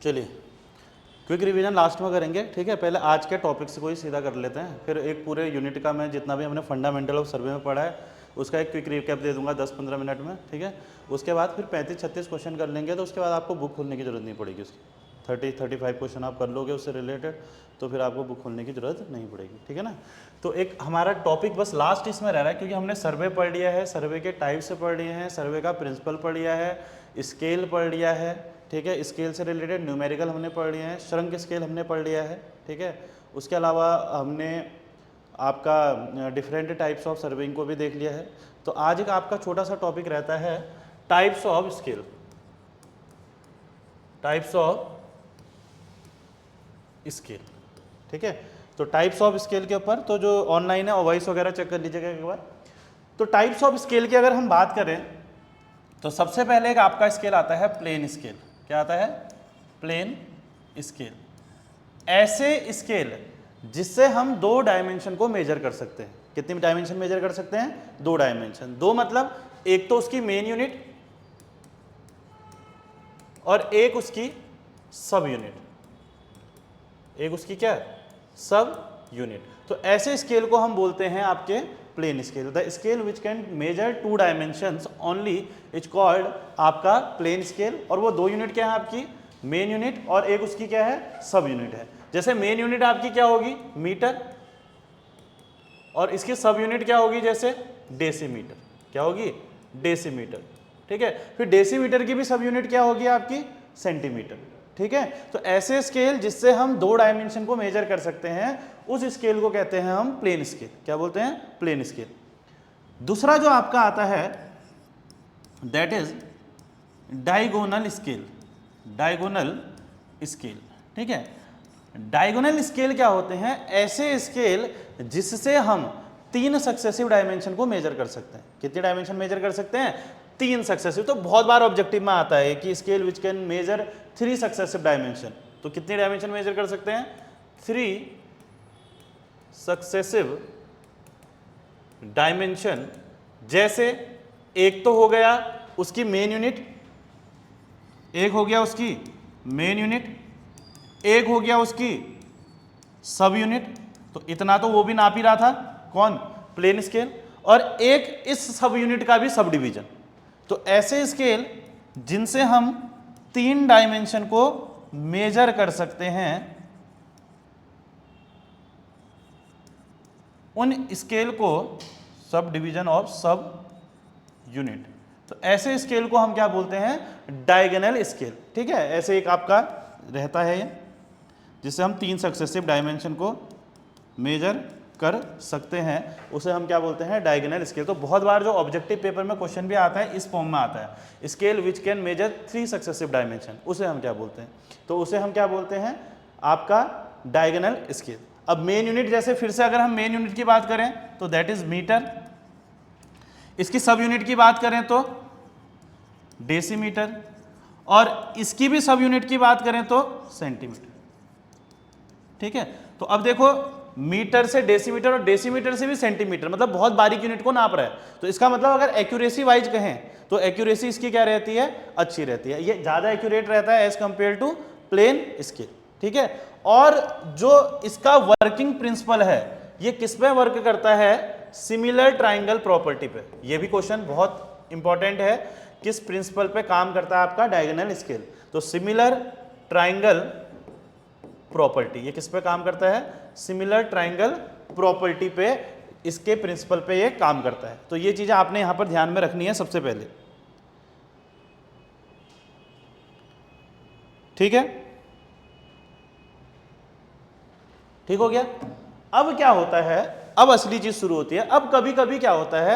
चलिए quick revision last में करेंगे, ठीक है। पहले आज के टॉपिक से कोई सीधा कर लेते हैं, फिर एक पूरे यूनिट का मैं जितना भी हमने फंडामेंटल ऑफ सर्वे में पढ़ा है उसका एक क्विक रिकैप दे दूंगा 10-15 मिनट में, ठीक है। उसके बाद फिर 35-36 क्वेश्चन कर लेंगे, तो उसके बाद आपको बुक खोलने की जरूरत नहीं पड़ेगी। उसकी 30-35 क्वेश्चन आप कर लोगे उससे रिलेटेड, तो फिर आपको बुक खोलने की जरूरत नहीं पड़ेगी, ठीक है ना। तो एक हमारा टॉपिक बस लास्ट इसमें रह रहा है, क्योंकि हमने सर्वे पढ़ लिया है, सर्वे के टाइप से पढ़ लिए हैं, सर्वे का प्रिंसिपल पढ़ लिया है, स्केल पढ़ लिया है, ठीक है। स्केल से रिलेटेड न्यूमेरिकल हमने पढ़ लिए हैं, श्रृंक स्केल हमने पढ़ लिया है, ठीक है। उसके अलावा हमने आपका डिफरेंट टाइप्स ऑफ सर्विंग को भी देख लिया है। तो आज एक आपका छोटा सा टॉपिक रहता है types of scale, types of scale, ठीक है। तो टाइप्स ऑफ स्केल के ऊपर तो जो ऑनलाइन है वॉइस वगैरह चेक कर लीजिएगा एक बार। तो टाइप्स ऑफ स्केल की अगर हम बात करें तो सबसे पहले एक आपका स्केल आता है प्लेन स्केल। क्या आता है? Plain scale. ऐसे स्केल जिससे हम 2 डायमेंशन को मेजर कर सकते हैं। कितनी डायमेंशन मेजर कर सकते हैं? 2 डायमेंशन। 2 मतलब एक तो उसकी मेन यूनिट और एक उसकी सब यूनिट। एक उसकी क्या है? सब यूनिट। तो ऐसे स्केल को हम बोलते हैं आपके plane scale. The scale which can measure 2 dimensions only is called आपका प्लेन स्केल। और वो 2 यूनिट क्या है आपकी? मेन यूनिट और एक उसकी क्या है? सब यूनिट है। जैसे मेन यूनिट आपकी क्या होगी? मीटर, और इसकी सब यूनिट क्या होगी? जैसे डेसीमीटर। क्या होगी? डेसीमीटर, ठीक है। फिर डेसीमीटर की भी सब यूनिट क्या होगी आपकी? सेंटीमीटर, ठीक है। तो ऐसे स्केल जिससे हम 2 डायमेंशन को मेजर कर सकते हैं उस स्केल को कहते हैं हम प्लेन स्केल। क्या बोलते हैं? Plane scale. दूसरा जो आपका आता है that is diagonal scale. Diagonal scale, ठीक है। डायगोनल स्केल क्या होते हैं? ऐसे स्केल जिससे हम 3 सक्सेसिव डायमेंशन को मेजर कर सकते हैं। कितने डायमेंशन मेजर कर सकते हैं? 3 सक्सेसिव। तो बहुत बार ऑब्जेक्टिव में आता है कि scale which can major 3 successive dimension. तो कितने डायमेंशन मेजर कर सकते हैं? 3 सक्सेसिव डायमेंशन। जैसे एक तो हो गया उसकी मेन यूनिट, एक हो गया उसकी मेन यूनिट, एक हो गया उसकी सब यूनिट। तो इतना तो वो भी नाप ही रहा था, कौन? Plane scale. और एक इस सब यूनिट का भी सब डिवीजन। तो ऐसे स्केल जिनसे हम 3 डायमेंशन को मेजर कर सकते हैं उन स्केल को सब डिवीजन ऑफ सब यूनिट। तो ऐसे स्केल को हम क्या बोलते हैं? डायगोनल स्केल, ठीक है। ऐसे एक आपका रहता है ये जिससे हम 3 सक्सेसिव डायमेंशन को मेजर कर सकते हैं, उसे हम क्या बोलते हैं? Diagonal scale. तो बहुत बार जो ऑब्जेक्टिव पेपर में क्वेश्चन भी आता है इस फॉर्म में आता है, scale which can major 3 successive dimension, उसे हम क्या बोलते हैं? तो उसे हम क्या बोलते हैं? आपका डायगोनल स्केल। अब मेन यूनिट, जैसे फिर से अगर हम मेन यूनिट की बात करें तो दैट इज मीटर। इसकी सब यूनिट की बात करें तो डेसीमीटर, और इसकी भी सब यूनिट की बात करें तो सेंटीमीटर, ठीक है। तो अब देखो मीटर से डेसीमीटर और डेसीमीटर से भी सेंटीमीटर, मतलब बहुत बारीक यूनिट को नाप रहा है। तो इसका मतलब अगर एक्यूरेसी वाइज कहें तो एक्यूरेसी इसकी क्या रहती है? अच्छी रहती है। ये ज्यादा एक्यूरेट रहता है as compare to plane scale, ठीक है। और जो इसका वर्किंग प्रिंसिपल है ये किस पे वर्क करता है? सिमिलर ट्राइंगल प्रॉपर्टी पे। ये भी क्वेश्चन बहुत इंपॉर्टेंट है, किस प्रिंसिपल पे काम करता है आपका डायगोनल स्केल? तो सिमिलर ट्राइंगल प्रॉपर्टी। ये किस पे काम करता है? सिमिलर ट्राइंगल प्रॉपर्टी पे, इसके प्रिंसिपल पे ये काम करता है। तो ये चीजें आपने यहां पर ध्यान में रखनी है सबसे पहले, ठीक है। ठीक हो गया। अब क्या होता है? अब असली चीज शुरू होती है। अब कभी कभी क्या होता है,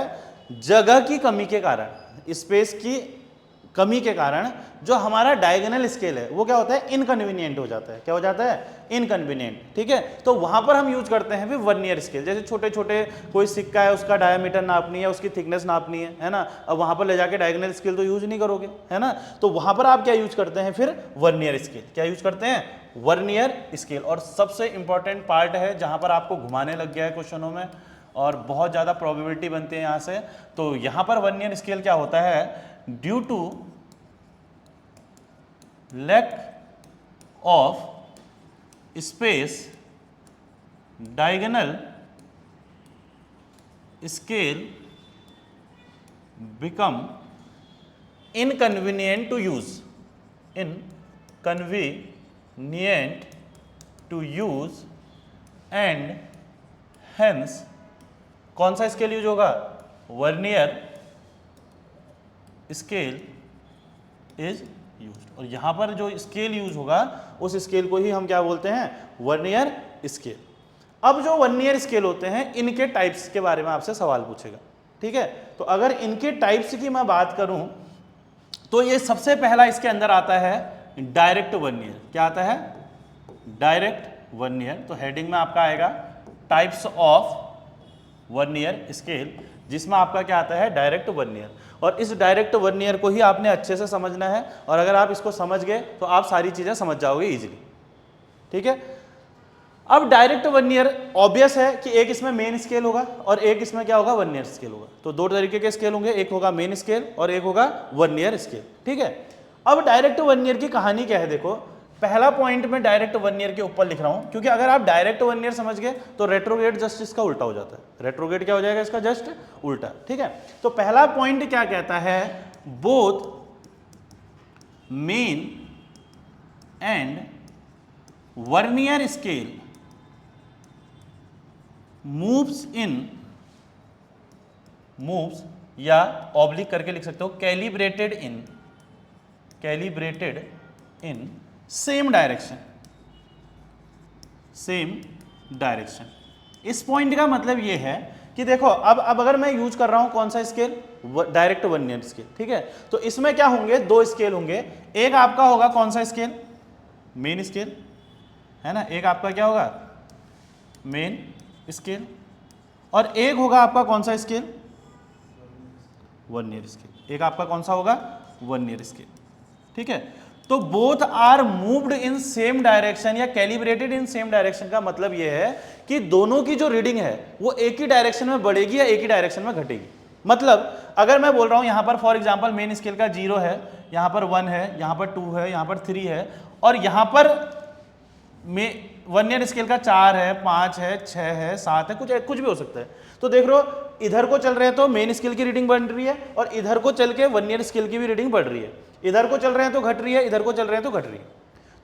जगह की कमी के कारण, स्पेस की कमी के कारण जो हमारा डायगोनल स्केल है वो क्या होता है? इनकन्वीनियंट हो जाता है। क्या हो जाता है? इनकन्वीनियंट, ठीक है। तो वहां पर हम यूज करते हैं फिर वर्नियर स्केल। जैसे छोटे छोटे कोई सिक्का है, उसका डायमीटर नापनी है, उसकी थिकनेस नापनी है ना। अब वहां पर ले जाके डायगोनल स्केल तो यूज नहीं करोगे, है ना। तो वहां पर आप क्या यूज करते हैं? फिर वर्नियर स्केल। क्या यूज करते हैं? Vernier scale. और सबसे इंपॉर्टेंट पार्ट है जहां पर आपको घुमाने लग गया है क्वेश्चनों में और बहुत ज्यादा प्रोबेबिलिटी बनती है यहां से। तो यहां पर वर्नियर स्केल क्या होता है? Due to lack of space diagonal scale become inconvenient to use, inconvenient to use and hence कौन सा स्केल यूज होगा, वर्नियर स्केल इज यूज्ड। और यहां पर जो स्केल यूज होगा उस स्केल को ही हम क्या बोलते हैं, वर्नियर स्केल। अब जो वर्नियर स्केल होते हैं इनके टाइप्स के बारे में आपसे सवाल पूछेगा, ठीक है। तो अगर इनके टाइप्स की मैं बात करूं तो ये सबसे पहला इसके अंदर आता है डायरेक्ट वर्नियर। क्या आता है, डायरेक्ट वर्नियर। तो हेडिंग में आपका आएगा टाइप्स ऑफ वर्नियर स्केल, जिसमें आपका क्या आता है, डायरेक्ट वर्नियर। और इस डायरेक्ट वर्नियर को ही आपने अच्छे से समझना है, और अगर आप इसको समझ गए तो आप सारी चीजें समझ जाओगे इजीली, ठीक है। अब डायरेक्ट वर्नियर ऑब्वियस है कि एक इसमें मेन स्केल होगा और एक इसमें क्या होगा, वर्नियर स्केल होगा। तो दो तरीके के स्केल होंगे, एक होगा मेन स्केल और एक होगा वर्नियर स्केल, ठीक है। अब डायरेक्ट वर्नियर की कहानी क्या है, देखो पहला पॉइंट में डायरेक्ट वर्नियर के ऊपर लिख रहा हूं क्योंकि अगर आप डायरेक्ट वर्नियर समझ गए तो रेट्रोग्रेड जस्ट इसका उल्टा हो जाता है। रेट्रोग्रेड क्या हो जाएगा, इसका जस्ट उल्टा, ठीक है। तो पहला पॉइंट क्या कहता है, both men and vernier scale moves या ऑब्लिक करके लिख सकते हो, कैलिब्रेटेड इन सेम डायरेक्शन। इस पॉइंट का मतलब ये है कि देखो अब अगर मैं यूज कर रहा हूं कौन सा स्केल, डायरेक्ट वर्नियर स्केल, ठीक है। तो इसमें क्या होंगे, दो स्केल होंगे। एक आपका होगा कौन सा स्केल, मेन स्केल, है ना। एक आपका क्या होगा, मेन स्केल, और एक होगा आपका कौन सा स्केल, वर्नियर स्केल। एक आपका कौन सा होगा, वर्नियर स्केल, ठीक है। तो both are moved in same direction या कैलिब्रेटेड इन सेम डायरेक्शन का मतलब यह है कि दोनों की जो रीडिंग है वो एक ही डायरेक्शन में बढ़ेगी या एक ही डायरेक्शन में घटेगी। मतलब अगर मैं बोल रहा हूं यहां पर फॉर एग्जांपल मेन स्केल का 0 है, यहां पर 1 है, यहां पर 2 है, यहां पर 3 है, और यहां पर वर्नियर स्केल का 4 है, 5 है, 6 है, 7 है, कुछ भी हो सकता है। तो देख लो इधर को चल रहे हैं तो मेन स्केल की रीडिंग बढ़ रही है और इधर को चल के वर्नियर स्केल की भी रीडिंग बढ़ रही है। इधर को चल रहे हैं तो घट रही है, इधर को चल रहे हैं तो घट रही है।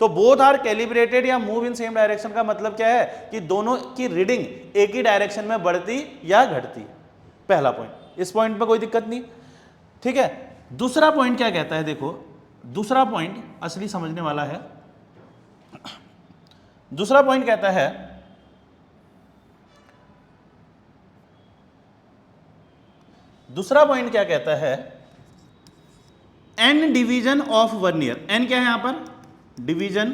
तो बोथ आर कैलिब्रेटेड या मूव इन सेम डायरेक्शन का मतलब क्या है कि दोनों की रीडिंग एक ही डायरेक्शन में बढ़ती या घटती है। पहला पॉइंट, इस पॉइंट पर कोई दिक्कत नहीं, ठीक है। दूसरा पॉइंट क्या कहता है, देखो दूसरा पॉइंट असली समझने वाला है। दूसरा पॉइंट कहता है क्या कहता है, N division of vernier. N क्या है यहां पर, डिवीजन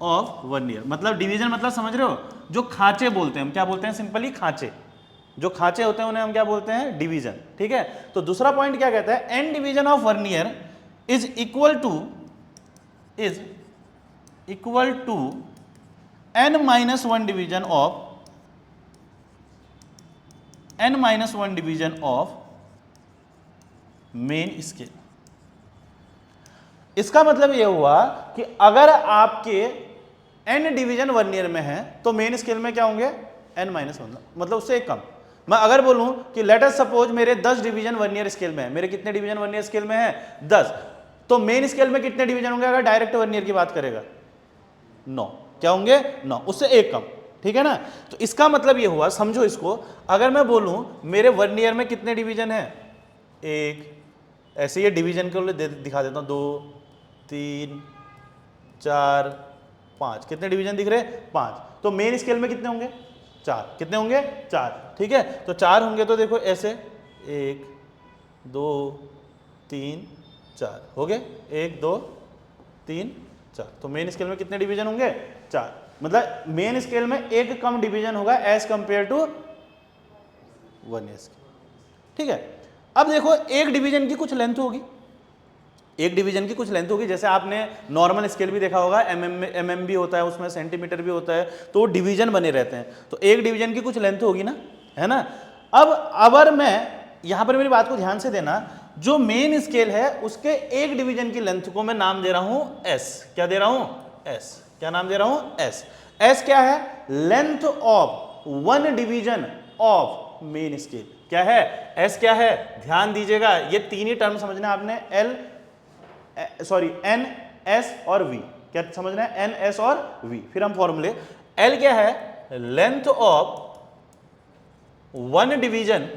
ऑफ वर्नियर। मतलब डिवीजन मतलब समझ रहे हो, जो खांचे बोलते हैं, हम क्या बोलते हैं, सिंपली खांचे। जो खांचे होते हैं उन्हें हम क्या बोलते हैं, डिवीजन, ठीक है। तो दूसरा पॉइंट क्या कहता है, N division of vernier is equal to n-1 division of main scale. इसका मतलब यह हुआ कि अगर आपके n डिवीजन वर्नियर में है तो मेन स्केल में क्या होंगे, n-1, मतलब उससे एक कम। मैं अगर बोलूं कि लेट अस सपोज मेरे 10 डिवीजन वर्नियर स्केल में है, मेरे कितने डिवीजन वर्नियर स्केल में है, 10, तो मेन स्केल में कितने डिवीजन होंगे अगर डायरेक्ट वर्नियर की बात करेगा, 9। क्या होंगे, 9, उससे एक कम, ठीक है ना। तो इसका मतलब ये हुआ, समझो इसको, अगर मैं बोलूं मेरे वर्नियर में कितने डिवीजन है, 1, ऐसे ये डिवीजन को दिखा देता हूं, 2, 3, 4, 5, कितने डिवीजन दिख रहे, 5। तो मेन स्केल में कितने होंगे, 4। कितने होंगे, 4, ठीक है। तो 4 होंगे तो देखो ऐसे 1, 2, 3, 4 हो गए, 1, 2, 3, 4। तो मेन स्केल में कितने डिवीजन होंगे, 4। मतलब मेन स्केल में एक कम डिवीजन होगा as compare to vernier scale, ठीक है। अब देखो एक डिवीजन की कुछ लेंथ होगी, जैसे आपने नॉर्मल स्केल भी देखा होगा, mm भी होता है उसमें, सेंटीमीटर भी होता है, तो वो डिवीजन बने रहते हैं। तो एक डिवीजन की कुछ लेंथ होगी ना, है ना। अब अगर मैं यहां पर, मेरी बात को ध्यान से देना, जो मेन स्केल है उसके एक डिवीजन की लेंथ को मैं नाम दे रहा हूं s। क्या दे रहा हूं, s। क्या नाम दे रहा हूं? एस। एस क्या है? Length of one division of main scale. क्या है? एस क्या है? ध्यान दीजिएगा, ये तीन ही टर्म समझना है आपने, एन, एस और वी। क्या समझना है? एन, एस और वी। फिर हम फॉर्मूले, एल क्या है? Length of one division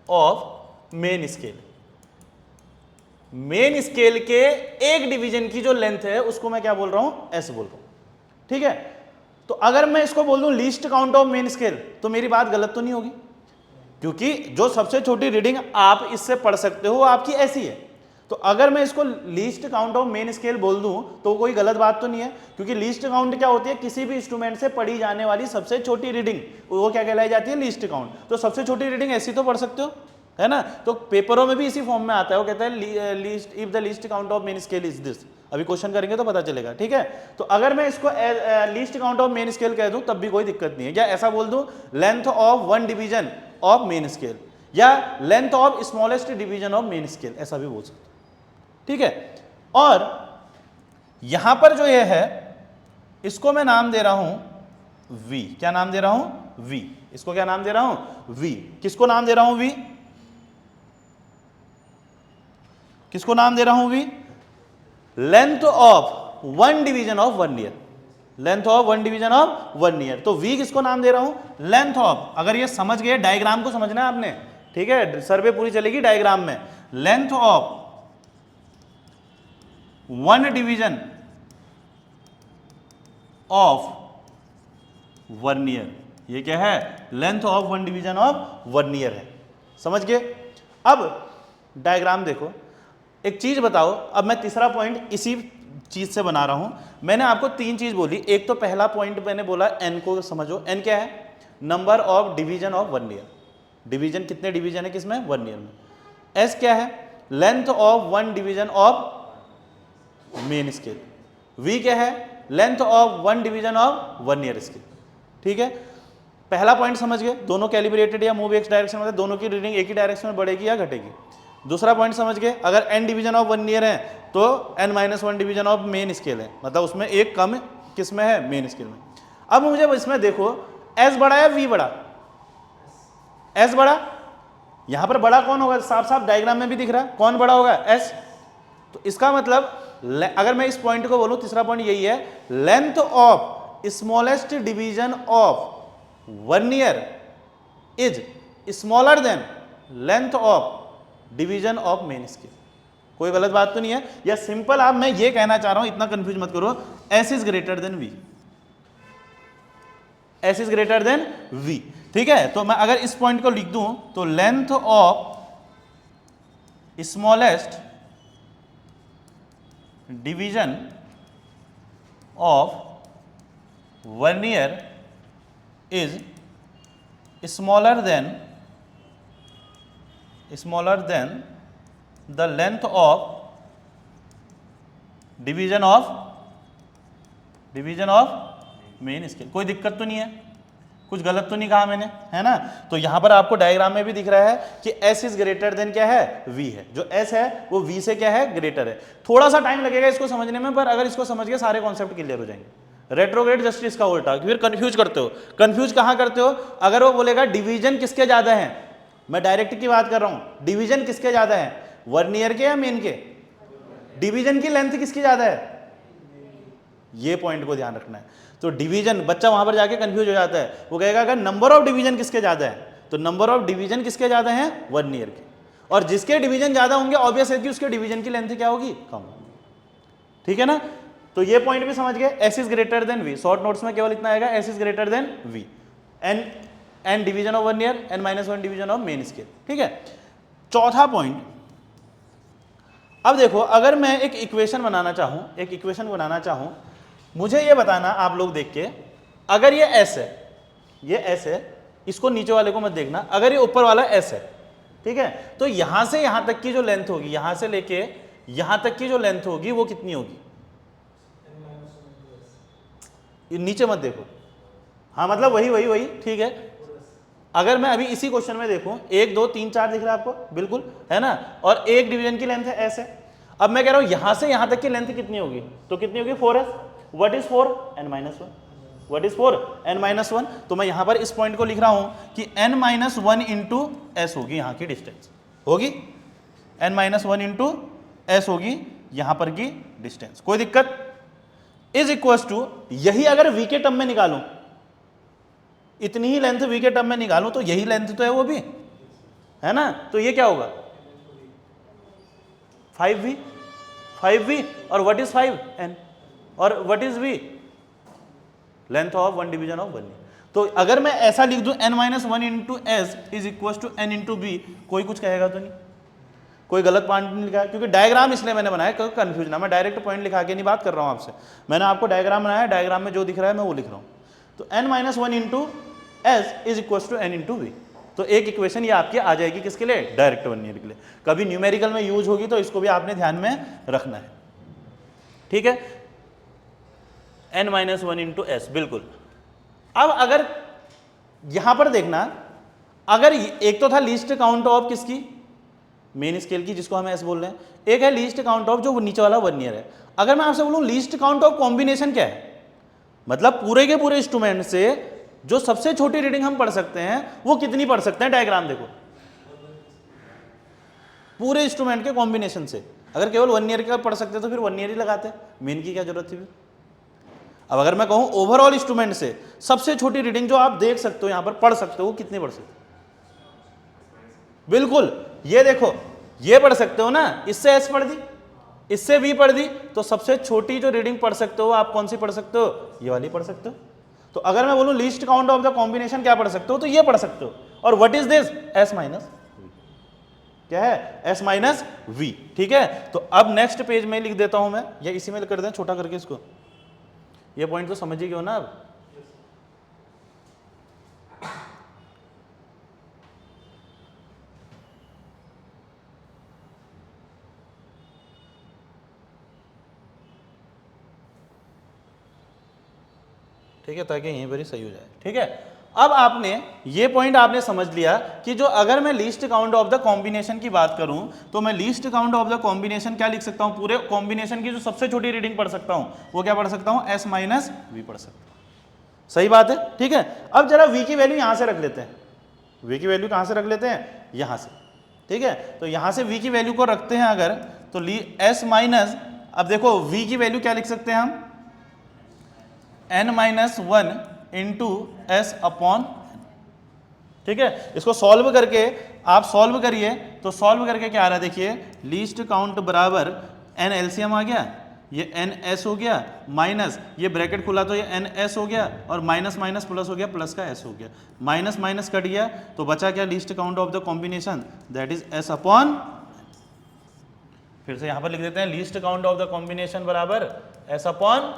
of main scale. Main scale के एक डिवीजन की जो लेंथ है उसको मैं क्या बोल रहा हूं? एस बोल रहा हूं। ठीक है, तो अगर मैं इसको बोल दूं least count of main scale, तो मेरी बात गलत तो नहीं होगी, क्योंकि जो सबसे छोटी रीडिंग आप इससे पढ़ सकते हो आपकी ऐसी है। तो अगर मैं इसको least count of main scale बोल दूं तो कोई गलत बात तो नहीं है, क्योंकि लीस्ट काउंट क्या होती है? किसी भी इंस्ट्रूमेंट से पढ़ी जाने वाली सबसे छोटी रीडिंग, वो क्या कहलाई जाती है? Least count. तो सबसे छोटी रीडिंग ऐसी तो पढ़ सकते हो, है ना? तो पेपरों में भी इसी फॉर्म में आता है, वो कहता है least if the least count of main scale is this. अभी क्वेश्चन करेंगे तो पता चलेगा। ठीक है, तो अगर मैं इसको least count of main scale कह दूं तब भी कोई दिक्कत नहीं है, या ऐसा बोल दूं length of one division of main scale, या length of smallest division of main scale, ऐसा भी बोल सकते हो। ठीक है, और यहां पर जो ये है इसको मैं नाम दे रहा हूं V। क्या नाम दे रहा हूं? V। इसको क्या नाम दे रहा हूं? V। किसको नाम दे रहा हूं? V। किसको नाम दे रहा हूं? V। Length of one division of 1 year. Length of one division of 1 year. तो V किसको नाम दे रहा हूं? Length of. अगर ये समझ गए, डायग्राम को समझना है आपने, ठीक है, सर्वे पूरी चलेगी डायग्राम में। Length of one division of 1 year, ये क्या है? Length of one division of 1 year है। समझ गए? अब डायग्राम देखो, एक चीज बताओ, अब मैं तीसरा पॉइंट इसी चीज से बना रहा हूं। मैंने आपको तीन चीज बोली, एक तो पहला पॉइंट मैंने बोला एन को समझो। एन क्या है? नंबर ऑफ डिवीजन ऑफ 1 ईयर। डिवीजन कितने डिवीजन है किसमें? 1 ईयर में। एस क्या है? Length of one division of main scale. V क्या है? Length of one division of 1 ईयर स्केल। ठीक है, पहला पॉइंट समझ गए, दोनों कैलिब्रेटेड या मूव एक्स डायरेक्शन में, दोनों की रीडिंग एक ही डायरेक्शन में बढ़ेगी या घटेगी। दूसरा पॉइंट समझ गए, अगर n डिवीजन ऑफ 1 ईयर है तो n-1 division of main scale है, मतलब उसमें एक कम किस में है? मेन स्केल में। अब मुझे इसमें देखो s बड़ा या v बड़ा? s बड़ा। यहां पर बड़ा कौन होगा? साफ साफ डायग्राम में भी दिख रहा है, कौन बड़ा होगा? s। तो इसका मतलब अगर मैं इस पॉइंट को बोलूं, तीसरा पॉइंट यही है, length of smallest division of 1 year is smaller then length of division of main scale. कोई गलत बात तो नहीं है? या सिंपल आप, मैं ये कहना चाह रहा हूं, इतना कंफ्यूज मत करो, S is greater than V. S is greater than V. ठीक है, तो मैं अगर इस पॉइंट को लिख दूं तो length of smallest division of 1 year is smaller then the length of division of main scale. कोई दिक्कत तो नहीं है? कुछ गलत तो नहीं कहा मैंने, है ना? तो यहां पर आपको डायग्राम में भी दिख रहा है कि s इज ग्रेटर देन क्या है? v है। जो s है वो v से क्या है? ग्रेटर है। थोड़ा सा टाइम लगेगा इसको समझने में, पर अगर इसको समझ गए सारे कॉन्सेप्ट क्लियर हो जाएंगे। रेट्रोग्रेड जस्टिस का उल्टा, फिर कंफ्यूज करते हो। कंफ्यूज कहां करते हो? अगर वो बोलेगा डिवीजन किसके ज्यादा है, मैं डायरेक्ट की बात कर रहा हूं, डिवीजन किसके ज्यादा है? 1 ईयर के या मेन के? डिवीजन की लेंथ किसकी ज्यादा है? ये पॉइंट को ध्यान रखना है। तो डिवीजन, बच्चा वहां पर जाके कंफ्यूज हो जाता है, वो कहेगा अगर नंबर ऑफ डिवीजन किसके ज्यादा है, तो नंबर ऑफ डिवीजन किसके ज्यादा है? 1 ईयर के। और जिसके डिवीजन ज्यादा होंगे ऑब्वियस है कि उसके डिवीजन की लेंथ क्या होगी? कम होगी। ठीक है ना? तो ये पॉइंट भी समझ गए, S is greater than V. Short notes में केवल इतना आएगा, S is greater than V. N division of 1 ईयर, n-1 division of main scale. ठीक है, चौथा पॉइंट, अब देखो, अगर मैं एक इक्वेशन बनाना चाहूं, मुझे ये बताना, आप लोग देख के, अगर ये s है, ये s है, इसको नीचे वाले को मत देखना, अगर ये ऊपर वाला s है, ठीक है, तो यहां से यहां तक की जो लेंथ होगी, यहां से लेके यहां तक की जो लेंथ होगी वो कितनी होगी? नीचे मत देखो, हाँ मतलब वही, ठीक है। अगर मैं अभी इसी क्वेश्चन में देखूं, 1 2 3 4 दिख रहा है आपको? बिल्कुल, है ना? और एक डिवीजन की लेंथ है s है। अब मैं कह रहा हूं यहां से यहां तक की लेंथ कितनी होगी, तो कितनी होगी 4s। What is 4? n-1। What is 4? n-1। तो मैं यहां पर इस पॉइंट को लिख रहा हूं कि n-1 इंटू एस होगी यहां की डिस्टेंस, होगी n-1 इंटू एस होगी यहां पर की डिस्टेंस। कोई दिक्कत? इज इक्वल टू, यही अगर v के टर्म में निकालूं, इतनी ही लेंथ v के टर्म में निकालूं तो यही लेंथ तो है वो भी, है ना, तो ये क्या होगा 5v। 5v और व्हाट इज 5? n। और what is v? Length of one division of one. तो अगर मैं ऐसा लिख दूं n-1 into S is equal to n into B, कोई कुछ कहेगा तो नहीं, कोई गलत पॉइंट नहीं लिखा, क्योंकि डायग्राम इसलिए मैंने बनाया क्योंकि कंफ्यूज ना, मैं डायरेक्ट पॉइंट लिखा के नहीं बात कर रहा हूं आपसे, मैंने आपको डायग्राम बनाया, डायग्राम में जो दिख रहा है मैं वो लिख रहा हूं। तो n-1 into S is equal to n into V. तो एक इक्वेशन ये आपकी आ जाएगी किसके लिए? डायरेक्ट वर्नियर के लिए। कभी न्यूमेरिकल में यूज होगी तो इसको भी आपने ध्यान में रखना है, ठीक है। n-1 इंटू एस, बिल्कुल। अब अगर यहां पर देखना, अगर एक तो था लीस्ट काउंट ऑफ किसकी, मेन स्केल की, जिसको हम एस बोल रहे हैं, एक है लीस्ट काउंट ऑफ जो नीचे वाला वर्नियर है। अगर मैं आपसे बोलूं लीस्ट काउंट ऑफ कॉम्बिनेशन क्या है, मतलब पूरे के पूरे इंस्ट्रूमेंट से जो सबसे छोटी रीडिंग हम पढ़ सकते हैं वो कितनी पढ़ सकते हैं? डायग्राम देखो, पूरे इंस्ट्रूमेंट के कॉम्बिनेशन से अगर केवल 1 ईयर का पढ़ सकते तो फिर 1 ईयर ही लगाते, मेन की क्या जरूरत थी फिर। अब अगर मैं कहूं ओवरऑल इंस्ट्रूमेंट से सबसे छोटी रीडिंग जो आप देख सकते हो यहां पर पढ़ सकते हो, वो कितनी पढ़ सकते हो? बिल्कुल, ये देखो, ये पढ़ सकते हो ना, इससे एस पढ़ दी, इससे वी पढ़ दी, तो सबसे छोटी जो रीडिंग पढ़ सकते हो आप कौन सी पढ़ सकते हो? ये वाली पढ़ सकते हो। तो अगर मैं बोलूं least count of the combination क्या पढ़ सकते हो, तो ये पढ़ सकते हो। और what is this? S minus क्या है? एस माइनस वी, ठीक है। तो अब नेक्स्ट पेज में लिख देता हूं मैं, या इसी में कर दें छोटा करके इसको, ये पॉइंट तो समझ ही गए हो ना अब। ठीक है, ताकि यहीं पर ही सही हो जाए, ठीक है। अब आपने ये पॉइंट आपने समझ लिया कि जो अगर मैं least count of the combination की बात करूं तो मैं least count of the combination क्या लिख सकता हूं? पूरे कॉम्बिनेशन की जो सबसे छोटी रीडिंग पढ़ सकता हूं वो क्या पढ़ सकता हूं? एस माइनस वी पढ़ सकता हूं। सही बात है, ठीक है। अब जरा v की वैल्यू यहां से रख लेते हैं, v की वैल्यू कहां से रख लेते हैं? यहां से, ठीक है। तो यहां से v की वैल्यू को रखते हैं अगर, तो एस माइनस, अब देखो v की वैल्यू क्या लिख सकते हैं हम? n-1 इंटू एस अपॉन, ठीक है। इसको सॉल्व करके आप सॉल्व करिए, तो सॉल्व करके क्या आ रहा है देखिए, लीस्ट काउंट बराबर n एलसीएम आ गया, ये n s हो गया, माइनस ये ब्रैकेट खुला तो ये n s हो गया, और माइनस माइनस प्लस हो गया, प्लस का s हो गया, माइनस माइनस कट गया, तो बचा क्या? Least count of the combination, that is s upon, फिर से यहां पर लिख देते हैं least count of the combination बराबर s अपॉन।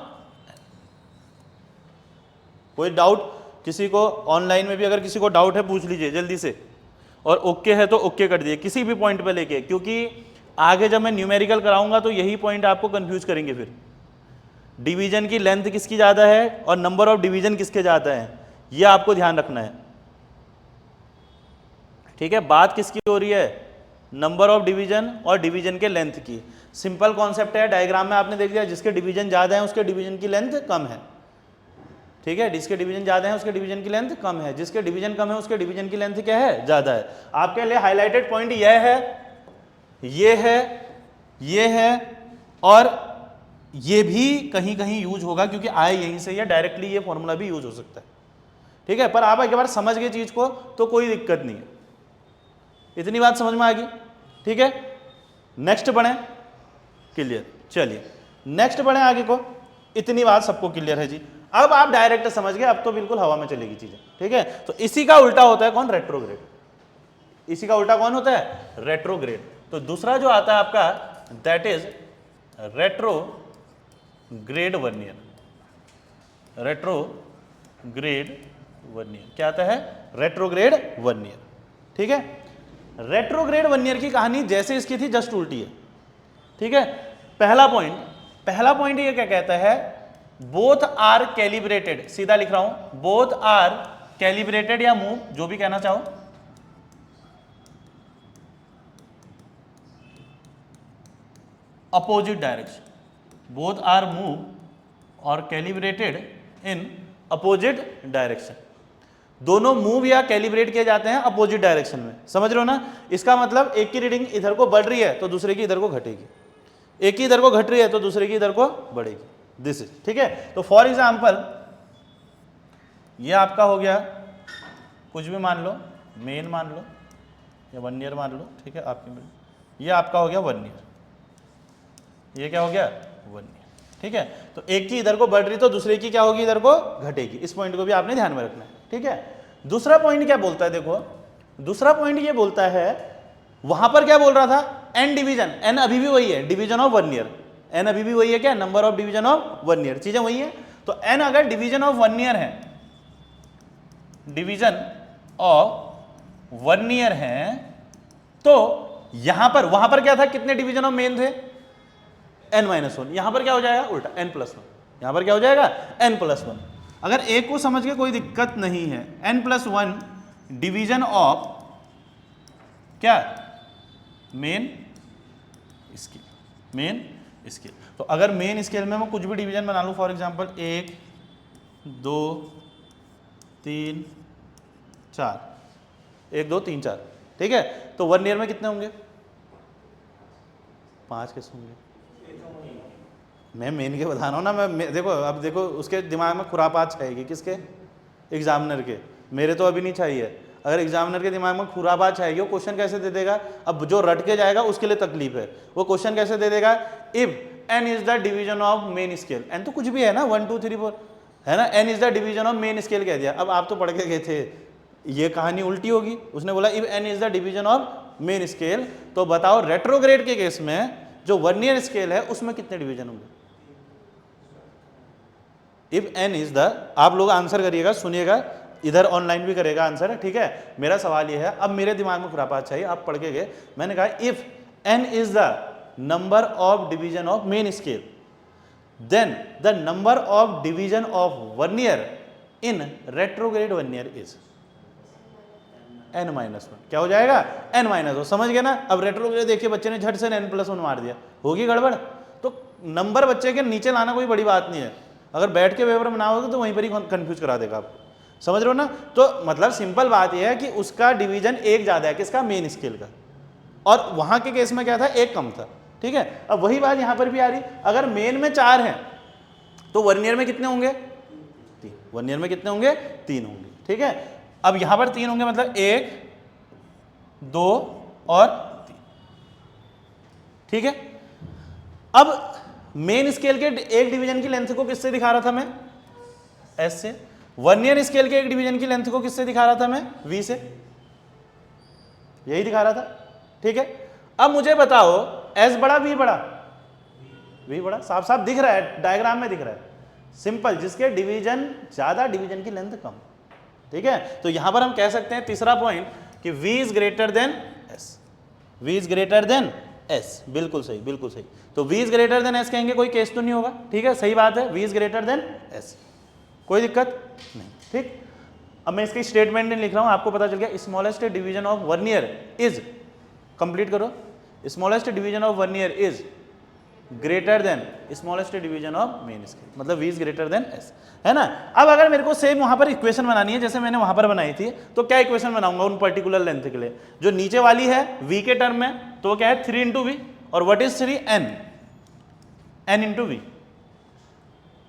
कोई डाउट किसी को? ऑनलाइन में भी अगर किसी को डाउट है पूछ लीजिए जल्दी से, और ओके है तो ओके कर दिए किसी भी पॉइंट पे लेके, क्योंकि आगे जब मैं न्यूमेरिकल कराऊंगा तो यही पॉइंट आपको कंफ्यूज करेंगे। फिर डिवीजन की लेंथ किसकी ज़्यादा है और नंबर ऑफ डिवीजन किसके ज़्यादा है, ये आपको ध्यान रखना है, ठीक है। बात किसकी हो रही है? नंबर ऑफ डिवीजन और डिवीजन के लेंथ की। सिंपल कॉन्सेप्ट है, डायग्राम में आपने देख लिया, जिसके डिवीजन ज़्यादा है उसके डिवीजन की लेंथ कम है, ठीक है। जिसके डिवीजन ज़्यादा है उसके डिवीजन की लेंथ कम है, जिसके डिवीजन कम है उसके डिवीजन की लेंथ क्या है? ज़्यादा है। आपके लिए हाईलाइटेड पॉइंट यह है, ये है, ये है, और ये भी कहीं कहीं यूज होगा क्योंकि आए यहीं से, या डायरेक्टली ये फॉर्मूला भी यूज हो सकता है, ठीक है। पर आप एक बार समझ गए चीज को तो कोई दिक्कत नहीं है, इतनी बात समझ में आ गई, ठीक है। नेक्स्ट बढ़े, क्लियर, चलिए नेक्स्ट बढ़े आगे को, इतनी बात सबको क्लियर है जी। अब आप डायरेक्ट समझ गए, अब तो बिल्कुल हवा में चलेगी चीजें, ठीक है। तो इसी का उल्टा होता है कौन? रेट्रोग्रेड। इसी का उल्टा कौन होता है? रेट्रोग्रेड। तो दूसरा जो आता है आपका, that is retrograde vernier. Retrograde vernier क्या आता है? रेट्रोग्रेड वर्नियर, ठीक है। रेट्रोग्रेड वर्नियर की कहानी जैसे इसकी थी जस्ट उल्टी है, ठीक है। पहला पॉइंट ये क्या कहता है? बोथ आर कैलिब्रेटेड, सीधा लिख रहा हूं, बोथ आर कैलिब्रेटेड या मूव, जो भी कहना चाहो, opposite direction, both are move और कैलिब्रेटेड इन अपोजिट डायरेक्शन। दोनों मूव या कैलिब्रेट किए जाते हैं अपोजिट डायरेक्शन में, समझ रहे हो ना। इसका मतलब एक की रीडिंग इधर को बढ़ रही है तो दूसरे की इधर को घटेगी, एक की इधर को घट रही है तो दूसरे की इधर को बढ़ेगी, दिस इज, ठीक है। तो फॉर एग्जाम्पल ये आपका हो गया, कुछ भी मान लो, मेन मान लो या वर्नियर मान लो, ठीक है, आपकी ये आपका हो गया वर्नियर, ये क्या हो गया वर्नियर, ठीक है। तो एक की इधर को बढ़ रही तो दूसरे की क्या होगी, इधर को घटेगी। इस पॉइंट को भी आपने ध्यान में रखना है, ठीक है। दूसरा पॉइंट क्या बोलता है, देखो दूसरा पॉइंट ये बोलता है, वहां पर क्या बोल रहा था, एन डिवीजन, एन अभी भी वही है, डिवीजन ऑफ वर्नियर, एन अभी भी वही है, क्या, number of division of vernier, चीजें वही है। तो एन अगर डिवीजन ऑफ वर्नियर है, डिवीजन ऑफ वर्नियर है, तो यहां पर, वहां पर क्या था, कितने डिवीजन ऑफ मेन थे, n-1, यहां पर क्या हो जाएगा उल्टा n+1, यहां पर क्या हो जाएगा n+1। अगर एक को समझ के कोई दिक्कत नहीं है, n+1 डिवीजन ऑफ क्या, मेन स्केल, मेन स्केल। तो अगर मेन स्केल में मैं कुछ भी डिवीजन बना लूं, फॉर एग्जांपल 1 2 3 4, 1 2 3 4, ठीक है। तो वर्नियर में कितने होंगे, 5 कैसे होंगे, मैं मेन के बता रहा हूँ ना, मैं देखो, अब देखो उसके दिमाग में खुरापात छाएगी, किसके, एग्जामिनर के, मेरे तो अभी नहीं चाहिए। अगर एग्जामिनर के दिमाग में खुरापात छाएगी, वो क्वेश्चन कैसे दे देगा, अब जो रट के जाएगा उसके लिए तकलीफ है, वो क्वेश्चन कैसे दे देगा, if N is the division of main scale, N तो कुछ भी है ना, 1 2 3 4 है ना, N is the division of main scale कह दिया। अब आप तो पढ़ के गए थे, ये कहानी उल्टी होगी, उसने बोला if N is the division of main scale, तो बताओ रेट्रोग्रेड के केस में जो वर्नियर स्केल है उसमें कितने डिवीजन होंगे। इफ एन इज द, आप लोग आंसर करिएगा, सुनिएगा, इधर ऑनलाइन भी करेगा आंसर, ठीक है। मेरा सवाल ये है, अब मेरे दिमाग में खुरापात चाहिए, आप पढ़ के गए, मैंने कहा if N is the number of division of main scale, then the number of division of vernier in retrograde vernier is n-1, क्या हो जाएगा n-1, समझ गए ना। अब रेट्रोग्रेड देखिए बच्चे ने झट से n+1 मार दिया, होगी गड़बड़। तो नंबर बच्चे के नीचे लाना कोई बड़ी बात नहीं है, अगर बैठ के पेपर बनाओगे तो वहीं पर ही कंफ्यूज करा देगा आपको, समझ रहे हो ना। तो मतलब सिंपल बात यह है कि उसका डिवीजन एक ज्यादा है, किसका, मेन स्केल का, और वहां के केस में क्या था, एक कम था, ठीक है। अब वही बात यहां पर भी आ रही, अगर मेन में 4 है तो वर्नियर में कितने होंगे, 3, वर्नियर में कितने होंगे, 3 होंगे, ठीक है। अब यहां पर 3 होंगे, मतलब 1 2 और 3, ठीक है। अब मेन स्केल के एक डिवीजन की लेंथ को किससे दिखा रहा था मैं, एस से, वर्नियर स्केल के एक डिवीजन की लेंथ को किससे दिखा रहा था मैं, वी से, यही दिखा रहा था, ठीक है। अब मुझे बताओ एस बड़ा वी बड़ा, वी बड़ा, साफ साफ दिख रहा है, डायग्राम में दिख रहा है, सिंपल, जिसके डिवीजन ज्यादा डिवीजन की लेंथ कम, ठीक है। तो यहां पर हम कह सकते हैं तीसरा पॉइंट कि v is greater than s, v is greater than s, बिल्कुल सही, बिल्कुल सही। तो v is greater than s कहेंगे, कोई केस तो नहीं होगा, ठीक है, सही बात है, v is greater than s, कोई दिक्कत नहीं, ठीक। अब मैं इसकी स्टेटमेंट नहीं लिख रहा हूं, आपको पता चल गया। Smallest division of vernier is, complete करो, smallest division of vernier is greater than smallest division of main scale, मतलब v is greater than s, है ना। अब अगर मेरे को सेम वहां पर इक्वेशन बनानी है जैसे मैंने वहां पर बनाई थी, तो क्या इक्वेशन बनाऊंगा उन पर्टिकुलर लेंथ के लिए, जो नीचे वाली है v के टर्म में, तो क्या है 3 × v, और व्हाट इज 3, n × v,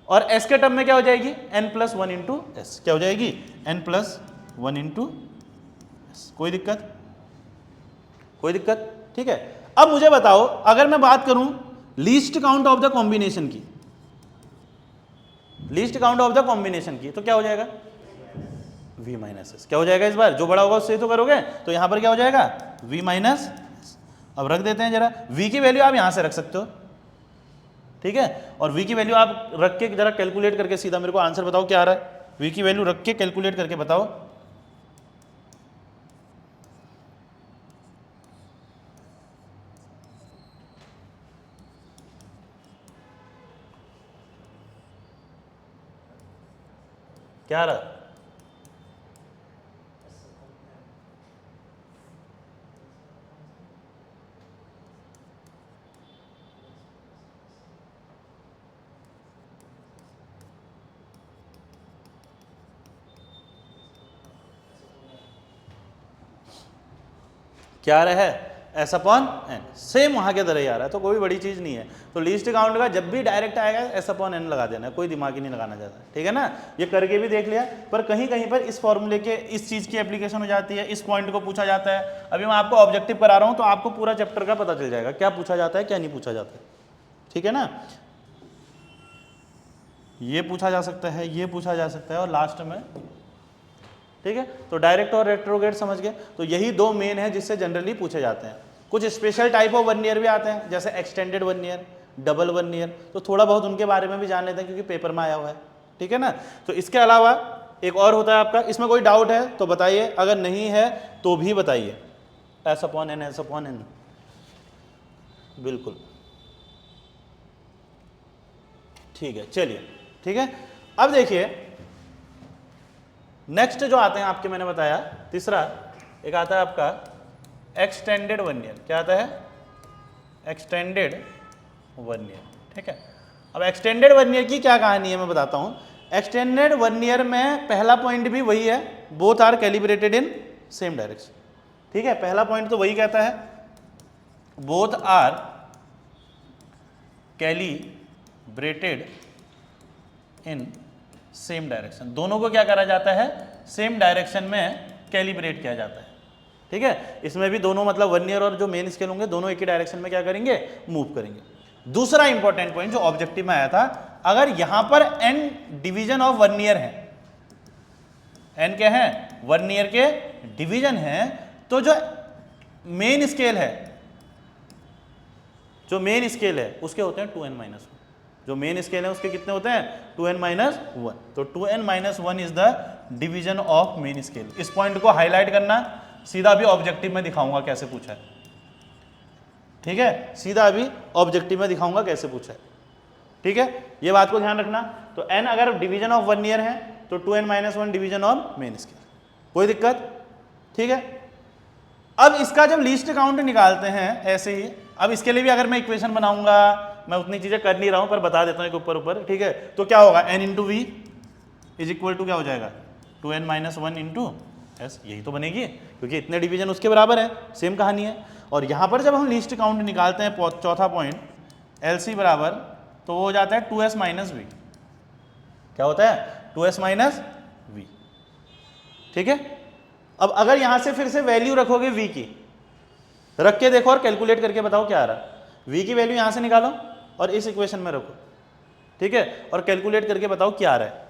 और s के टर्म में क्या हो जाएगी, n+1 × s, क्या हो जाएगी, n+1 × s, कोई दिक्कत, कोई दिक्कत, ठीक है। अब मुझे बताओ, अगर मैं बात करूं least count of the combination की, least count of the combination की, तो क्या हो जाएगा, v-s, क्या हो जाएगा, इस बार जो बड़ा होगा उससे तो करोगे, तो यहां पर क्या हो जाएगा, v-s। अब रख देते हैं जरा, v की वैल्यू आप यहां से रख सकते हो, ठीक है, और v की वैल्यू आप रख के जरा कैलकुलेट करके सीधा मेरे को आंसर बताओ क्या आ रहा है, v की वैल्यू रख के कैलकुलेट करके बताओ। क्या आ रहा है, क्या आ रहा है, एस अपॉन एन, सेम वहाँ के तरह ही आ रहा है, तो कोई बड़ी चीज़ नहीं है। तो लीस्ट काउंट का जब भी डायरेक्ट आएगा एस अपॉन एन लगा देना है, कोई दिमाग ही नहीं लगाना ज़्यादा, ठीक है ना। ये करके भी देख लिया, पर कहीं कहीं पर इस फॉर्मूले के इस चीज़ की एप्लीकेशन हो जाती है, इस पॉइंट को पूछा जाता है। अभी मैं आपको ऑब्जेक्टिव करा रहा हूँ तो आपको पूरा चैप्टर का पता चल जाएगा क्या पूछा जाता है क्या नहीं पूछा जाता है, ठीक है ना। ये पूछा जा सकता है, ये पूछा जा सकता है, और लास्ट में, ठीक है। तो डायरेक्ट और रेट्रोग्रेड समझ गए। तो यही दो मेन है जिससे जनरली पूछे जाते हैं। कुछ स्पेशल टाइप ऑफ 1 ईयर भी आते हैं, जैसे एक्सटेंडेड 1 ईयर, डबल 1 ईयर, तो थोड़ा बहुत उनके बारे में भी जान लेते हैं क्योंकि पेपर में आया हुआ है, ठीक है ना। तो इसके अलावा एक और होता है आपका, इसमें कोई डाउट है तो बताइए, अगर नहीं है तो भी बताइए। S upon N, S upon N, बिल्कुल ठीक है, चलिए ठीक है। अब देखिए नेक्स्ट जो आते हैं आपके, मैंने बताया तीसरा एक आता है आपका एक्सटेंडेड 1 ईयर। क्या आता है, एक्सटेंडेड 1 ईयर, ठीक है। अब एक्सटेंडेड 1 ईयर की क्या कहानी है मैं बताता हूं। एक्सटेंडेड 1 ईयर में पहला पॉइंट भी वही है, both are calibrated in same direction, ठीक है। पहला पॉइंट तो वही कहता है, both are calibrated in same direction, दोनों को क्या करा जाता है, सेम डायरेक्शन में कैलिब्रेट किया जाता है, ठीक है। इसमें भी दोनों मतलब 1 ईयर और जो मेन स्केल होंगे दोनों एक ही डायरेक्शन में क्या करेंगे, मूव करेंगे। दूसरा इंपॉर्टेंट पॉइंट जो ऑब्जेक्टिव में आया था, अगर यहां पर n डिवीजन ऑफ 1 ईयर है, n क्या है, 1 ईयर के डिवीजन है, तो जो मेन स्केल है, जो मेन स्केल है उसके होते हैं 2n-1, जो मेन स्केल है उसके कितने होते हैं, 2n-1। तो 2n-1 is the division of main scale. इस पॉइंट को हाईलाइट करना, सीधा भी ऑब्जेक्टिव में दिखाऊंगा कैसे पूछा है, ठीक है। सीधा अभी ऑब्जेक्टिव में दिखाऊंगा कैसे पूछा है, ठीक है। ये बात को ध्यान रखना। तो n अगर डिवीजन ऑफ 1 ईयर है तो 2n-1 division of main scale, कोई दिक्कत, ठीक है। अब इसका जब लीस्ट काउंट निकालते हैं ऐसे ही, अब इसके लिए भी अगर मैं इक्वेशन बनाऊंगा, मैं उतनी चीजें कर नहीं रहा हूं पर बता देता हूं एक ऊपर ऊपर, ठीक है। तो क्या होगा, n into V is equal to क्या हो जाएगा, 2n-1 इंटू एस, यही तो बनेगी क्योंकि इतने डिवीजन उसके बराबर है, सेम कहानी है। और यहां पर जब हम लीस्ट काउंट निकालते हैं चौथा पॉइंट, LC बराबर, तो वो हो जाता है 2s माइनस वी, क्या होता है, 2s माइनस वी, ठीक है। अब अगर यहां से फिर से वैल्यू रखोगे v की, रख के देखो और कैलकुलेट करके बताओ क्या आ रहा है। v की वैल्यू यहां से निकालो और इस इक्वेशन में रखो, ठीक है, और कैलकुलेट करके बताओ क्या आ रहा है।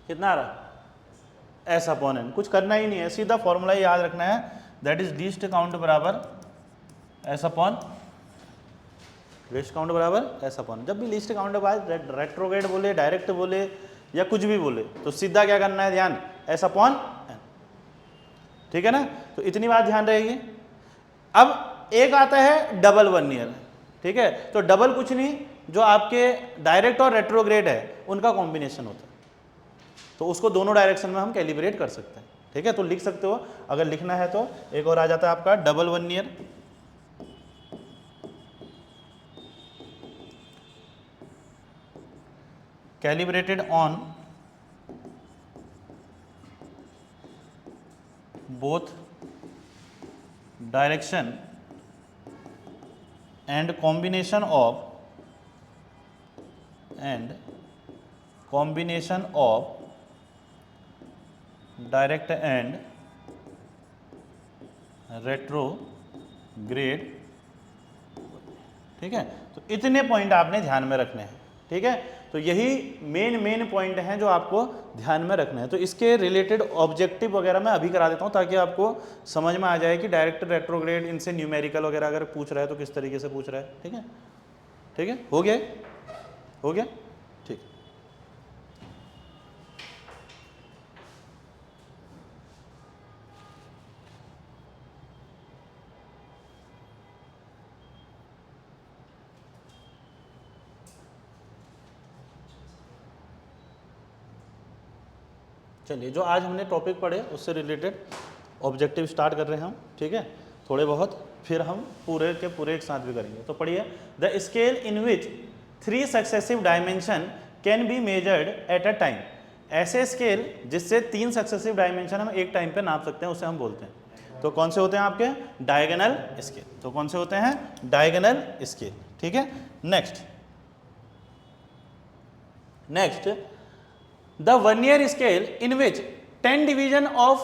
कितना आ रहा, एस अपॉन एन, कुछ करना ही नहीं है, सीधा फॉर्मूला याद रखना है, दैट इज लीस्ट काउंट बराबर एस अपॉन, लीस्ट काउंट बराबर एस अपॉन। जब भी लीस्ट काउंट के बाद रेट्रोग्रेड बोले, डायरेक्ट बोले या कुछ भी बोले, तो सीधा क्या करना है, ध्यान, एस अपॉन एन, ठीक है ना। तो इतनी बात ध्यान रहेगी। अब एक आता है डबल 1 ईयर, ठीक है। तो डबल कुछ नहीं, जो आपके डायरेक्ट और रेट्रोग्रेड है उनका कॉम्बिनेशन होता है, तो उसको दोनों डायरेक्शन में हम कैलिब्रेट कर सकते हैं, ठीक है। तो लिख सकते हो, अगर लिखना है तो एक और आ जाता है आपका double 1 year, calibrated on both direction and combination of direct and retrograde, ठीक है। तो इतने पॉइंट आपने ध्यान में रखने हैं, ठीक है। तो यही मेन पॉइंट हैं जो आपको ध्यान में रखना है। तो इसके रिलेटेड ऑब्जेक्टिव वगैरह मैं अभी करा देता हूँ ताकि आपको समझ में आ जाए कि डायरेक्ट रेट्रोग्रेड इनसे न्यूमेरिकल वगैरह अगर पूछ रहा है तो किस तरीके से पूछ रहा है। ठीक है, ठीक है, हो गया, हो गया, ठीक। चलिए, जो आज हमने टॉपिक पढ़े उससे रिलेटेड ऑब्जेक्टिव स्टार्ट कर रहे हैं हम। ठीक है, थोड़े बहुत, फिर हम पूरे के पूरे एक साथ भी करेंगे। तो पढ़िए, the scale in which 3 successive dimension can be measured at a time. ऐसे स्केल जिससे 3 सक्सेसिव डायमेंशन हम एक टाइम पे नाप सकते हैं उसे हम बोलते हैं। तो कौन से होते हैं आपके? Diagonal scale. तो कौन से होते हैं? Diagonal scale. ठीक है, next the vernier scale in which 10 division of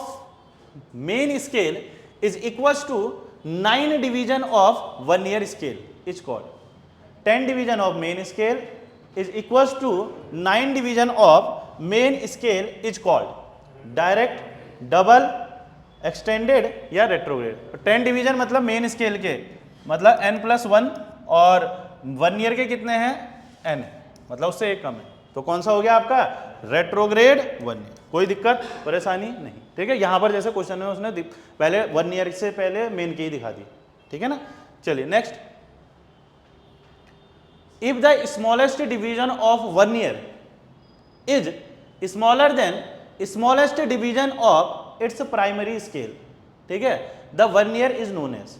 main scale is equals to 9 division of vernier scale is called. 10 division of main scale is equals to 9 division of main scale is called direct, double, extended या retrograde। 10 division मतलब main scale के मतलब n+1 और vernier के कितने हैं? n, मतलब उससे एक कम है। तो कौन सा हो गया आपका? Retrograde vernier. कोई दिक्कत परेशानी नहीं। ठीक है, यहां पर जैसे क्वेश्चन में उसने पहले वर्नियर से पहले मेन के ही दिखा दी। ठीक है ना। चलिए next, if the smallest division of vernier is smaller than smallest division of its primary scale, ठीक है, the vernier is known as.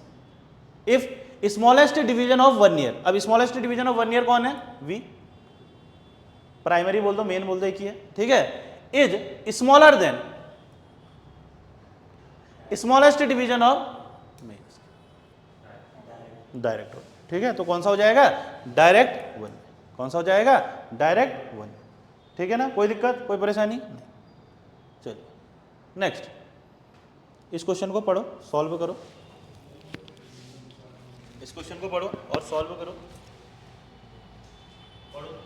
If smallest division of vernier, अब स्मॉलेस्ट डिवीजन ऑफ वर्नियर कौन है? वी। प्राइमरी बोल दो, main बोल दो, एक ही है। ठीक है, is smaller than smallest division of main, direct one. ठीक है, तो कौन सा हो जाएगा? Direct one. कौन सा हो जाएगा? Direct one. ठीक है ना, कोई दिक्कत कोई परेशानी नहीं। चलिए नेक्स्ट, इस क्वेश्चन को पढ़ो, सॉल्व करो। इस क्वेश्चन को पढ़ो और सॉल्व करो। पढ़ो।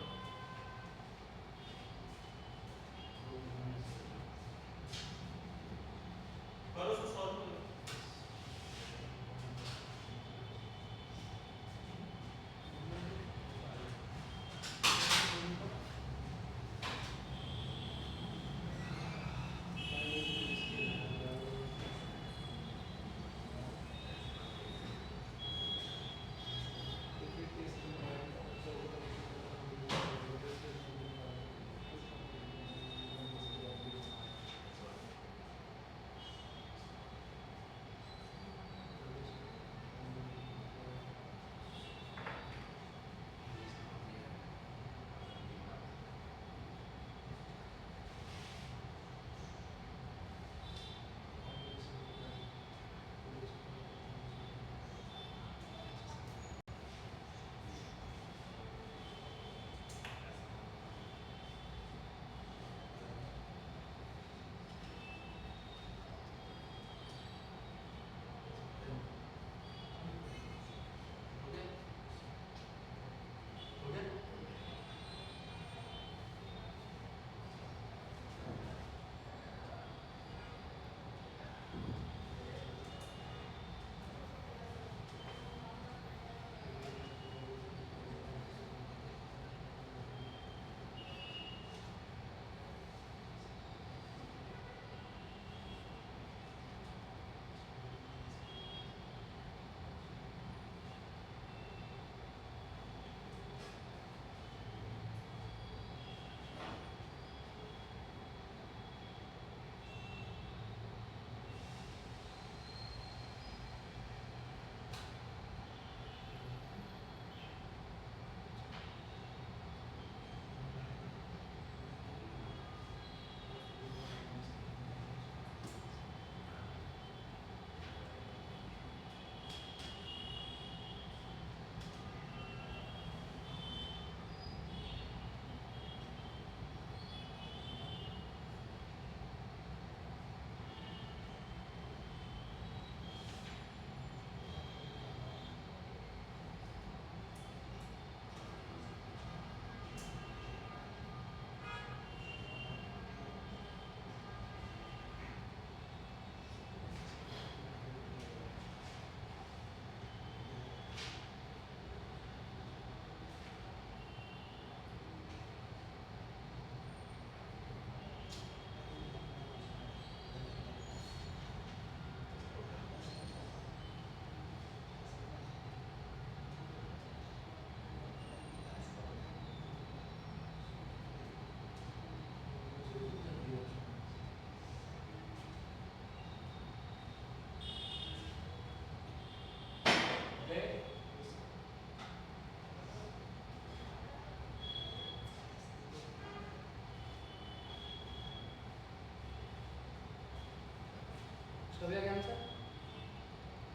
इसका भी आ गया आंसर,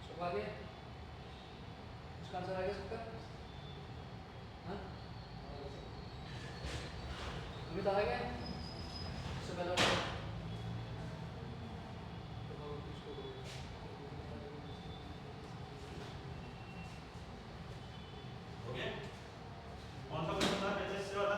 इसका आ गया, इसका आंसर आ गया सबका, हाँ अमित आ गया, इससे पहले वाला कौन सा क्वेश्चन था एचएससी वाला?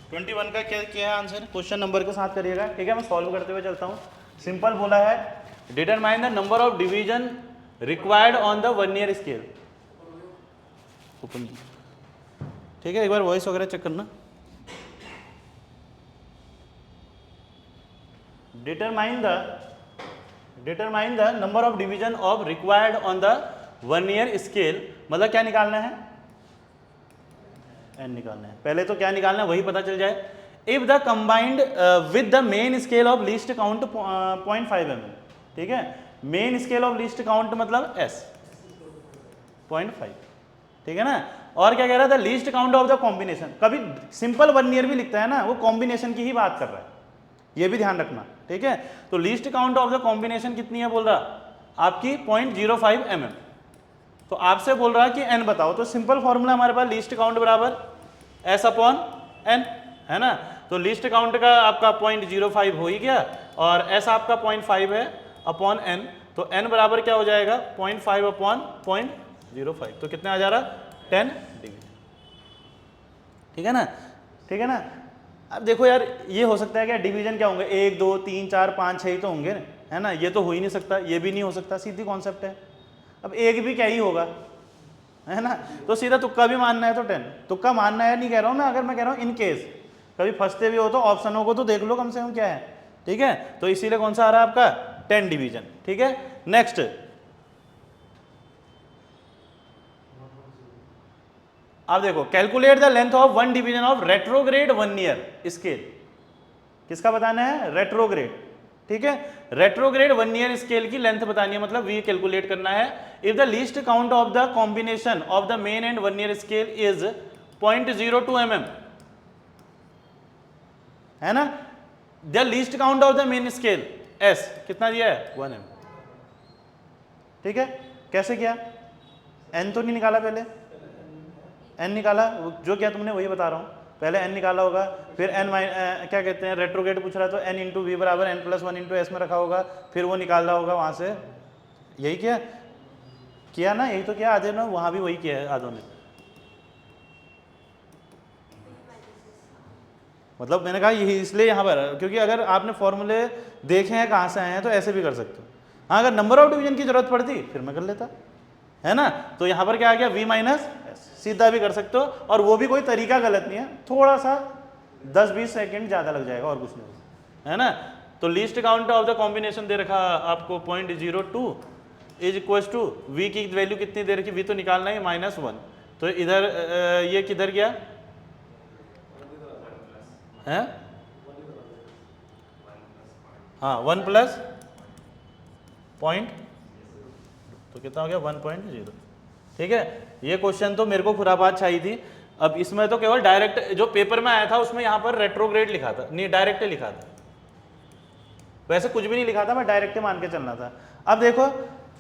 21 का क्या क्या है आंसर? क्वेश्चन नंबर के साथ करिएगा, ठीक है। मैं सॉल्व करते हुए चलता हूँ। सिंपल बोला है, determine the number of division required on the 1 ईयर स्केल। ओपन, ठीक है, एक बार वॉइस वगैरह चेक करना। Determine the number of division of required on the 1 ईयर स्केल, मतलब क्या निकालना है? एन निकालना है। पहले तो क्या निकालना है वही पता चल जाए। If the combined with the main scale of least count 0.5 mm, ठीक है। Main scale of least count मतलब एस 0.5, ठीक है ना। और क्या कह रहा था? Least count of the combination. कभी सिंपल 1 ईयर भी लिखता है ना, वो कॉम्बिनेशन की ही बात कर रहा है, ये भी ध्यान रखना, ठीक है। तो least count of the combination कितनी है बोल रहा? आपकी 0.05 mm। तो आपसे बोल रहा है कि n बताओ, तो सिंपल फॉर्मूला हमारे पास लीस्ट काउंट बराबर s अपॉन n, है ना। तो लीस्ट काउंट का आपका 0.05 हो ही गया, और s आपका 0.5 है अपॉन n, तो n बराबर क्या हो जाएगा? 0.5 अपॉन 0.05, तो कितना आ जा रहा? 10 डिग्री, ठीक है ना, ठीक है ना। अब देखो यार, ये हो सकता है क्या? डिवीजन क्या होंगे? 1 2 3 4 5 6 ही तो होंगे, है ना। ये तो हो ही नहीं सकता, ये भी नहीं हो सकता, सीधी कॉन्सेप्ट है। अब एक भी क्या ही होगा, है ना। तो सीधा तुक्का भी मानना है तो 10, तुक्का मानना है नहीं कह रहा हूँ मैं, अगर मैं कह रहा हूँ इन केस कभी फंसते भी हो तो ऑप्शनों को तो देख लो कम से कम क्या है, ठीक है। तो इसीलिए कौन सा आ रहा है आपका? 10 डिवीजन, ठीक है। नेक्स्ट, अब देखो, calculate the length of 1 division of retrograde 1 ईयर स्केल। किसका बताना है? रेट्रोग्रेड, ठीक है। रेट्रोग्रेड 1 ईयर स्केल की लेंथ बतानी है, मतलब वी कैलकुलेट करना है। If the least count of the combination of the main and 1 ईयर स्केल इज 0.02 mm, है ना। The least count of the main scale S कितना दिया है? 1 mm, ठीक है। कैसे किया? एन तो नहीं निकाला, पहले एन निकाला, जो किया तुमने वही बता रहा हूँ। पहले एन निकाला होगा, फिर एन क्या कहते हैं, रेट्रोग्रेड पूछ रहा है तो एन इंटू वी बराबर एन प्लस 1 इंटू एस में रखा होगा, फिर वो निकाल रहा होगा वहाँ से। यही किया ना, यही तो किया आधे ने, वहाँ भी वही किया है आधों ने। मतलब मैंने कहा यही इसलिए यहाँ पर, क्योंकि अगर आपने फॉर्मूले देखे हैं कहाँ से आए हैं तो ऐसे भी कर सकते हो। हाँ, अगर नंबर ऑफ डिवीजन की जरूरत पड़ती फिर मैं कर लेता, है ना। तो यहाँ पर क्या आ गया? v माइनस एस, सीधा भी कर सकते हो, और वो भी कोई तरीका गलत नहीं है, थोड़ा सा 10-20 सेकंड ज़्यादा लग जाएगा और कुछ नहीं, है ना। तो least count of the combination दे रखा आपको 0.02 इज इक्वल्स टू v की वैल्यू कितनी दे रखी? v तो निकालना है -1, तो इधर ये किधर गया है? हाँ, 1 प्लस पॉइंट, तो कितना हो गया? 1.0, ठीक है। ये क्वेश्चन तो मेरे को खुरापात चाहिए थी। अब इसमें तो केवल डायरेक्ट, जो पेपर में आया था उसमें यहाँ पर रेट्रोग्रेड लिखा था, नहीं डायरेक्ट लिखा था, वैसे कुछ भी नहीं लिखा था, मैं डायरेक्ट मान के चलना था। अब देखो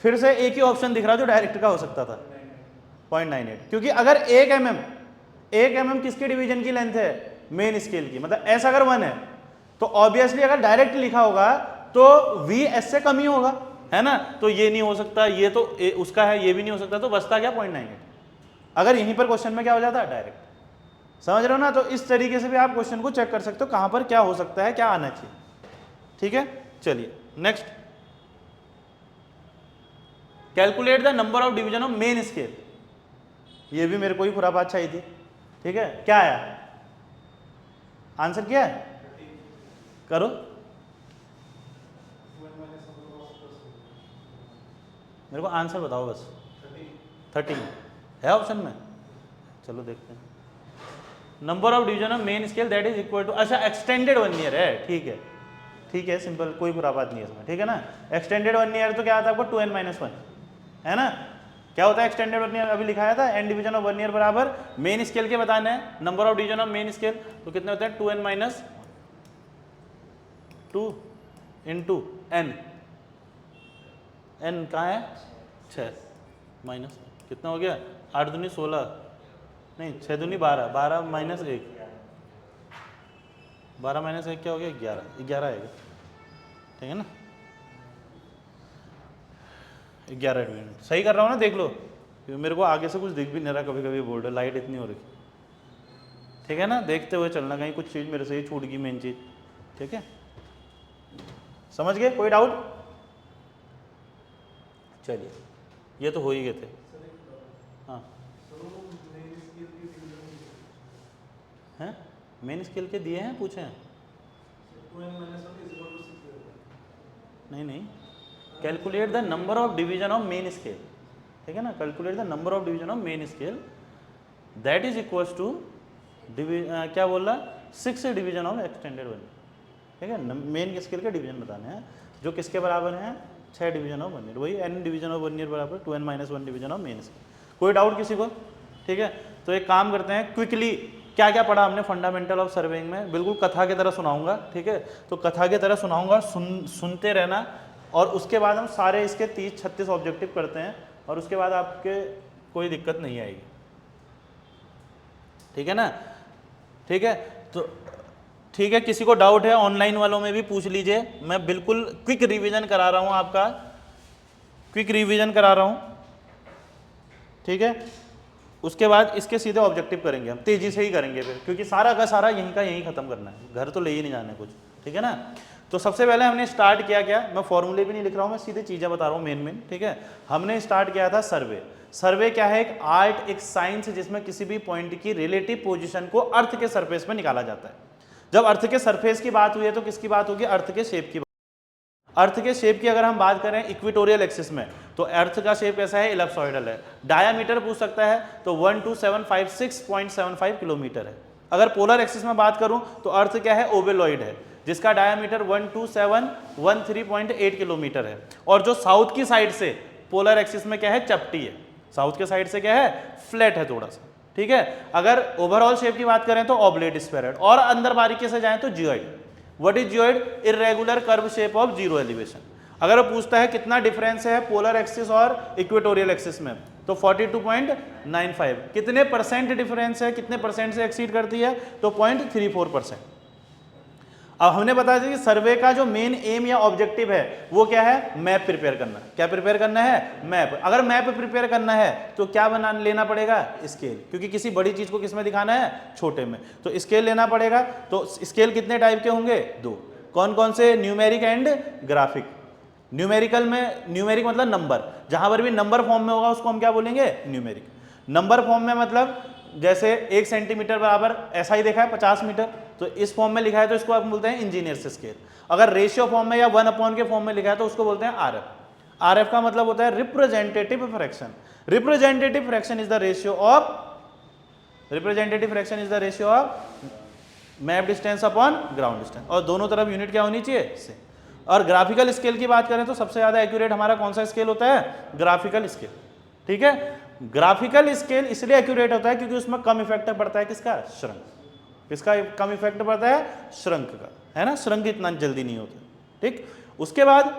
फिर से एक ही ऑप्शन दिख रहा जो डायरेक्ट का हो सकता था, 0.98, क्योंकि अगर 1 mm किसके डिवीजन की लेंथ है? मेन स्केल की, मतलब एस अगर 1 है तो ऑब्वियसली अगर डायरेक्ट लिखा होगा तो v एस से कम ही होगा, है ना। तो ये नहीं हो सकता, ये तो उसका है, ये भी नहीं हो सकता, तो बचता क्या? 0.98। अगर यहीं पर क्वेश्चन में क्या हो जाता है? डायरेक्ट, समझ रहे हो ना। तो इस तरीके से भी आप क्वेश्चन को चेक कर सकते हो कहां पर क्या हो सकता है, क्या आना चाहिए, ठीक है। चलिए next, calculate the number of division of main scale. ये भी मेरे को ही खुरापात चाहिए थी, ठीक है। क्या आया आंसर? क्या है? करो, मेरे को आंसर बताओ बस। 13 है ऑप्शन में, चलो देखते हैं। Number of division of main scale that is equal to, अच्छा एक्सटेंडेड 1 ईयर है, ठीक है, ठीक है, सिंपल, कोई बुरा बात नहीं है इसमें, ठीक है ना। एक्सटेंडेड 1 ईयर तो क्या आता है आपको? 2n-1, है ना। क्या होता है एक्सटेंडेड वर्नियर, अभी लिखाया था n डिवीजन ऑफ वर्नियर बराबर मेन स्केल के बताना है number of division of main scale, तो कितने होते हैं 2n minus 2 into n, n कहाँ है 6 माइनस कितना हो गया 8 दूनी 16 नहीं 6 दूनी 12, 12 माइनस 1, 12 माइनस 1 क्या हो गया 11, 11 आएगा ठीक है ना, 11 मिनट सही कर रहा हूँ ना, देख लो क्योंकि मेरे को आगे से कुछ दिख भी नहीं रहा, कभी कभी बोर्ड लाइट इतनी हो रही, ठीक है ना, देखते हुए चलना, कहीं कुछ चीज़ मेरे से ही छूट गई मेन चीज़, ठीक है, समझ गए, कोई डाउट? चलिए ये तो हो ही गए थे। हाँ हैं मेन स्केल के दिए हैं, पूछे हैं? नहीं, calculate the number of division of main scale, ठीक है ना, calculate the number of division of main scale that is equals to क्या बोल रहा 6 डिवीजन ऑफ एक्सटेंडेड वर्नियर, ठीक है, मेन स्केल के डिवीजन बताने हैं जो किसके बराबर हैं 6 डिवीजन ऑफ वर्नियर, वही n डिवीजन ऑफ वर्नियर बराबर 2n minus 1 division of main scale. कोई डाउट किसी को? ठीक है, तो एक काम करते हैं क्विकली, क्या क्या पढ़ा हमने फंडामेंटल ऑफ सर्वेइंग में, बिल्कुल कथा की तरह सुनाऊंगा, ठीक है, तो कथा की तरह सुनाऊंगा, सुनते रहना, और उसके बाद हम सारे इसके 30-36 ऑब्जेक्टिव करते हैं, और उसके बाद आपके कोई दिक्कत नहीं आएगी, ठीक है ना, ठीक है, तो ठीक है, किसी को डाउट है ऑनलाइन वालों में भी पूछ लीजिए, मैं बिल्कुल क्विक रिवीजन करा रहा हूँ आपका, क्विक रिवीजन करा रहा हूँ, ठीक है, उसके बाद इसके सीधे ऑब्जेक्टिव करेंगे, हम तेजी से ही करेंगे फिर, क्योंकि सारा का सारा यहीं का यहीं खत्म करना है, घर तो ले ही नहीं जाना है कुछ, ठीक है ना। तो सबसे पहले हमने स्टार्ट किया क्या, मैं फॉर्मूले भी नहीं लिख रहा हूँ, मैं सीधे चीज़ें बता रहा हूँ मेन, ठीक है। हमने स्टार्ट किया था सर्वे। सर्वे क्या है, एक आर्ट, एक साइंस जिसमें किसी भी पॉइंट की रिलेटिव पोजीशन को अर्थ के सरफेस में निकाला जाता है। जब अर्थ के सरफेस की बात हुई है तो किसकी बात होगी, अर्थ के शेप की। अर्थ के शेप की अगर हम बात करें इक्वेटोरियल एक्सिस में, तो अर्थ का शेप कैसा है, इलिप्सॉइडल है। डायामीटर पूछ सकता है तो 12756.75 किलोमीटर है। अगर पोलर एक्सिस में बात करूं तो अर्थ क्या है, ओवेलॉइड है, जिसका डायामीटर 12713.8 किलोमीटर है। और जो साउथ की साइड से पोलर एक्सिस में क्या है, चपटी है, साउथ के साइड से क्या है, फ्लैट है थोड़ा सा, ठीक है। अगर ओवरऑल शेप की बात करें तो ऑब्लेट स्फेरॉइड, और अंदर बारीकी से जाएं तो geoid. What is geoid, irregular curve shape of zero elevation. अगर वो पूछता है कितना डिफरेंस है पोलर एक्सिस और इक्वेटोरियल एक्सिस में, तो 42.95। कितने परसेंट डिफरेंस है, कितने परसेंट से एक्सीड करती है, तो 0.34%। अब हमने बताया कि सर्वे का जो मेन एम या ऑब्जेक्टिव है वो क्या है, मैप प्रिपेयर करना। क्या प्रिपेयर करना है, मैप। अगर मैप प्रिपेयर करना है तो क्या लेना पड़ेगा, स्केल, क्योंकि किसी बड़ी चीज को किसमें दिखाना है, छोटे में, तो स्केल लेना पड़ेगा। तो स्केल कितने टाइप के होंगे, 2। कौन कौन से, न्यूमेरिक एंड ग्राफिक। न्यूमेरिकल में, न्यूमेरिक मतलब नंबर, जहां पर भी नंबर फॉर्म में होगा उसको हम क्या बोलेंगे, न्यूमेरिक। नंबर फॉर्म में मतलब जैसे 1 सेंटीमीटर बराबर ऐसा ही देखा है 50 मीटर, तो इस फॉर्म में लिखा है तो इसको आप बोलते हैं इंजीनियर्स स्केल। अगर रेशियो फॉर्म में या 1/, के फॉर्म में लिखा है तो उसको बोलते हैं आरएफ। आरएफ का मतलब होता है representative fraction. Representative fraction is the ratio of map distance upon ground distance, और दोनों तरफ यूनिट क्या होनी चाहिए, से। और ग्राफिकल स्केल की बात करें तो सबसे ज्यादा एक्यूरेट हमारा कौन सा स्केल होता है, ग्राफिकल स्केल, ठीक है। ग्राफिकल स्केल इसलिए एक्यूरेट होता है क्योंकि उसमें कम इफेक्ट पड़ता है किसका, श्रंक। किसका कम इफेक्ट पड़ता है, श्रंक का, है ना, श्रंक इतना जल्दी नहीं होता, ठीक। उसके बाद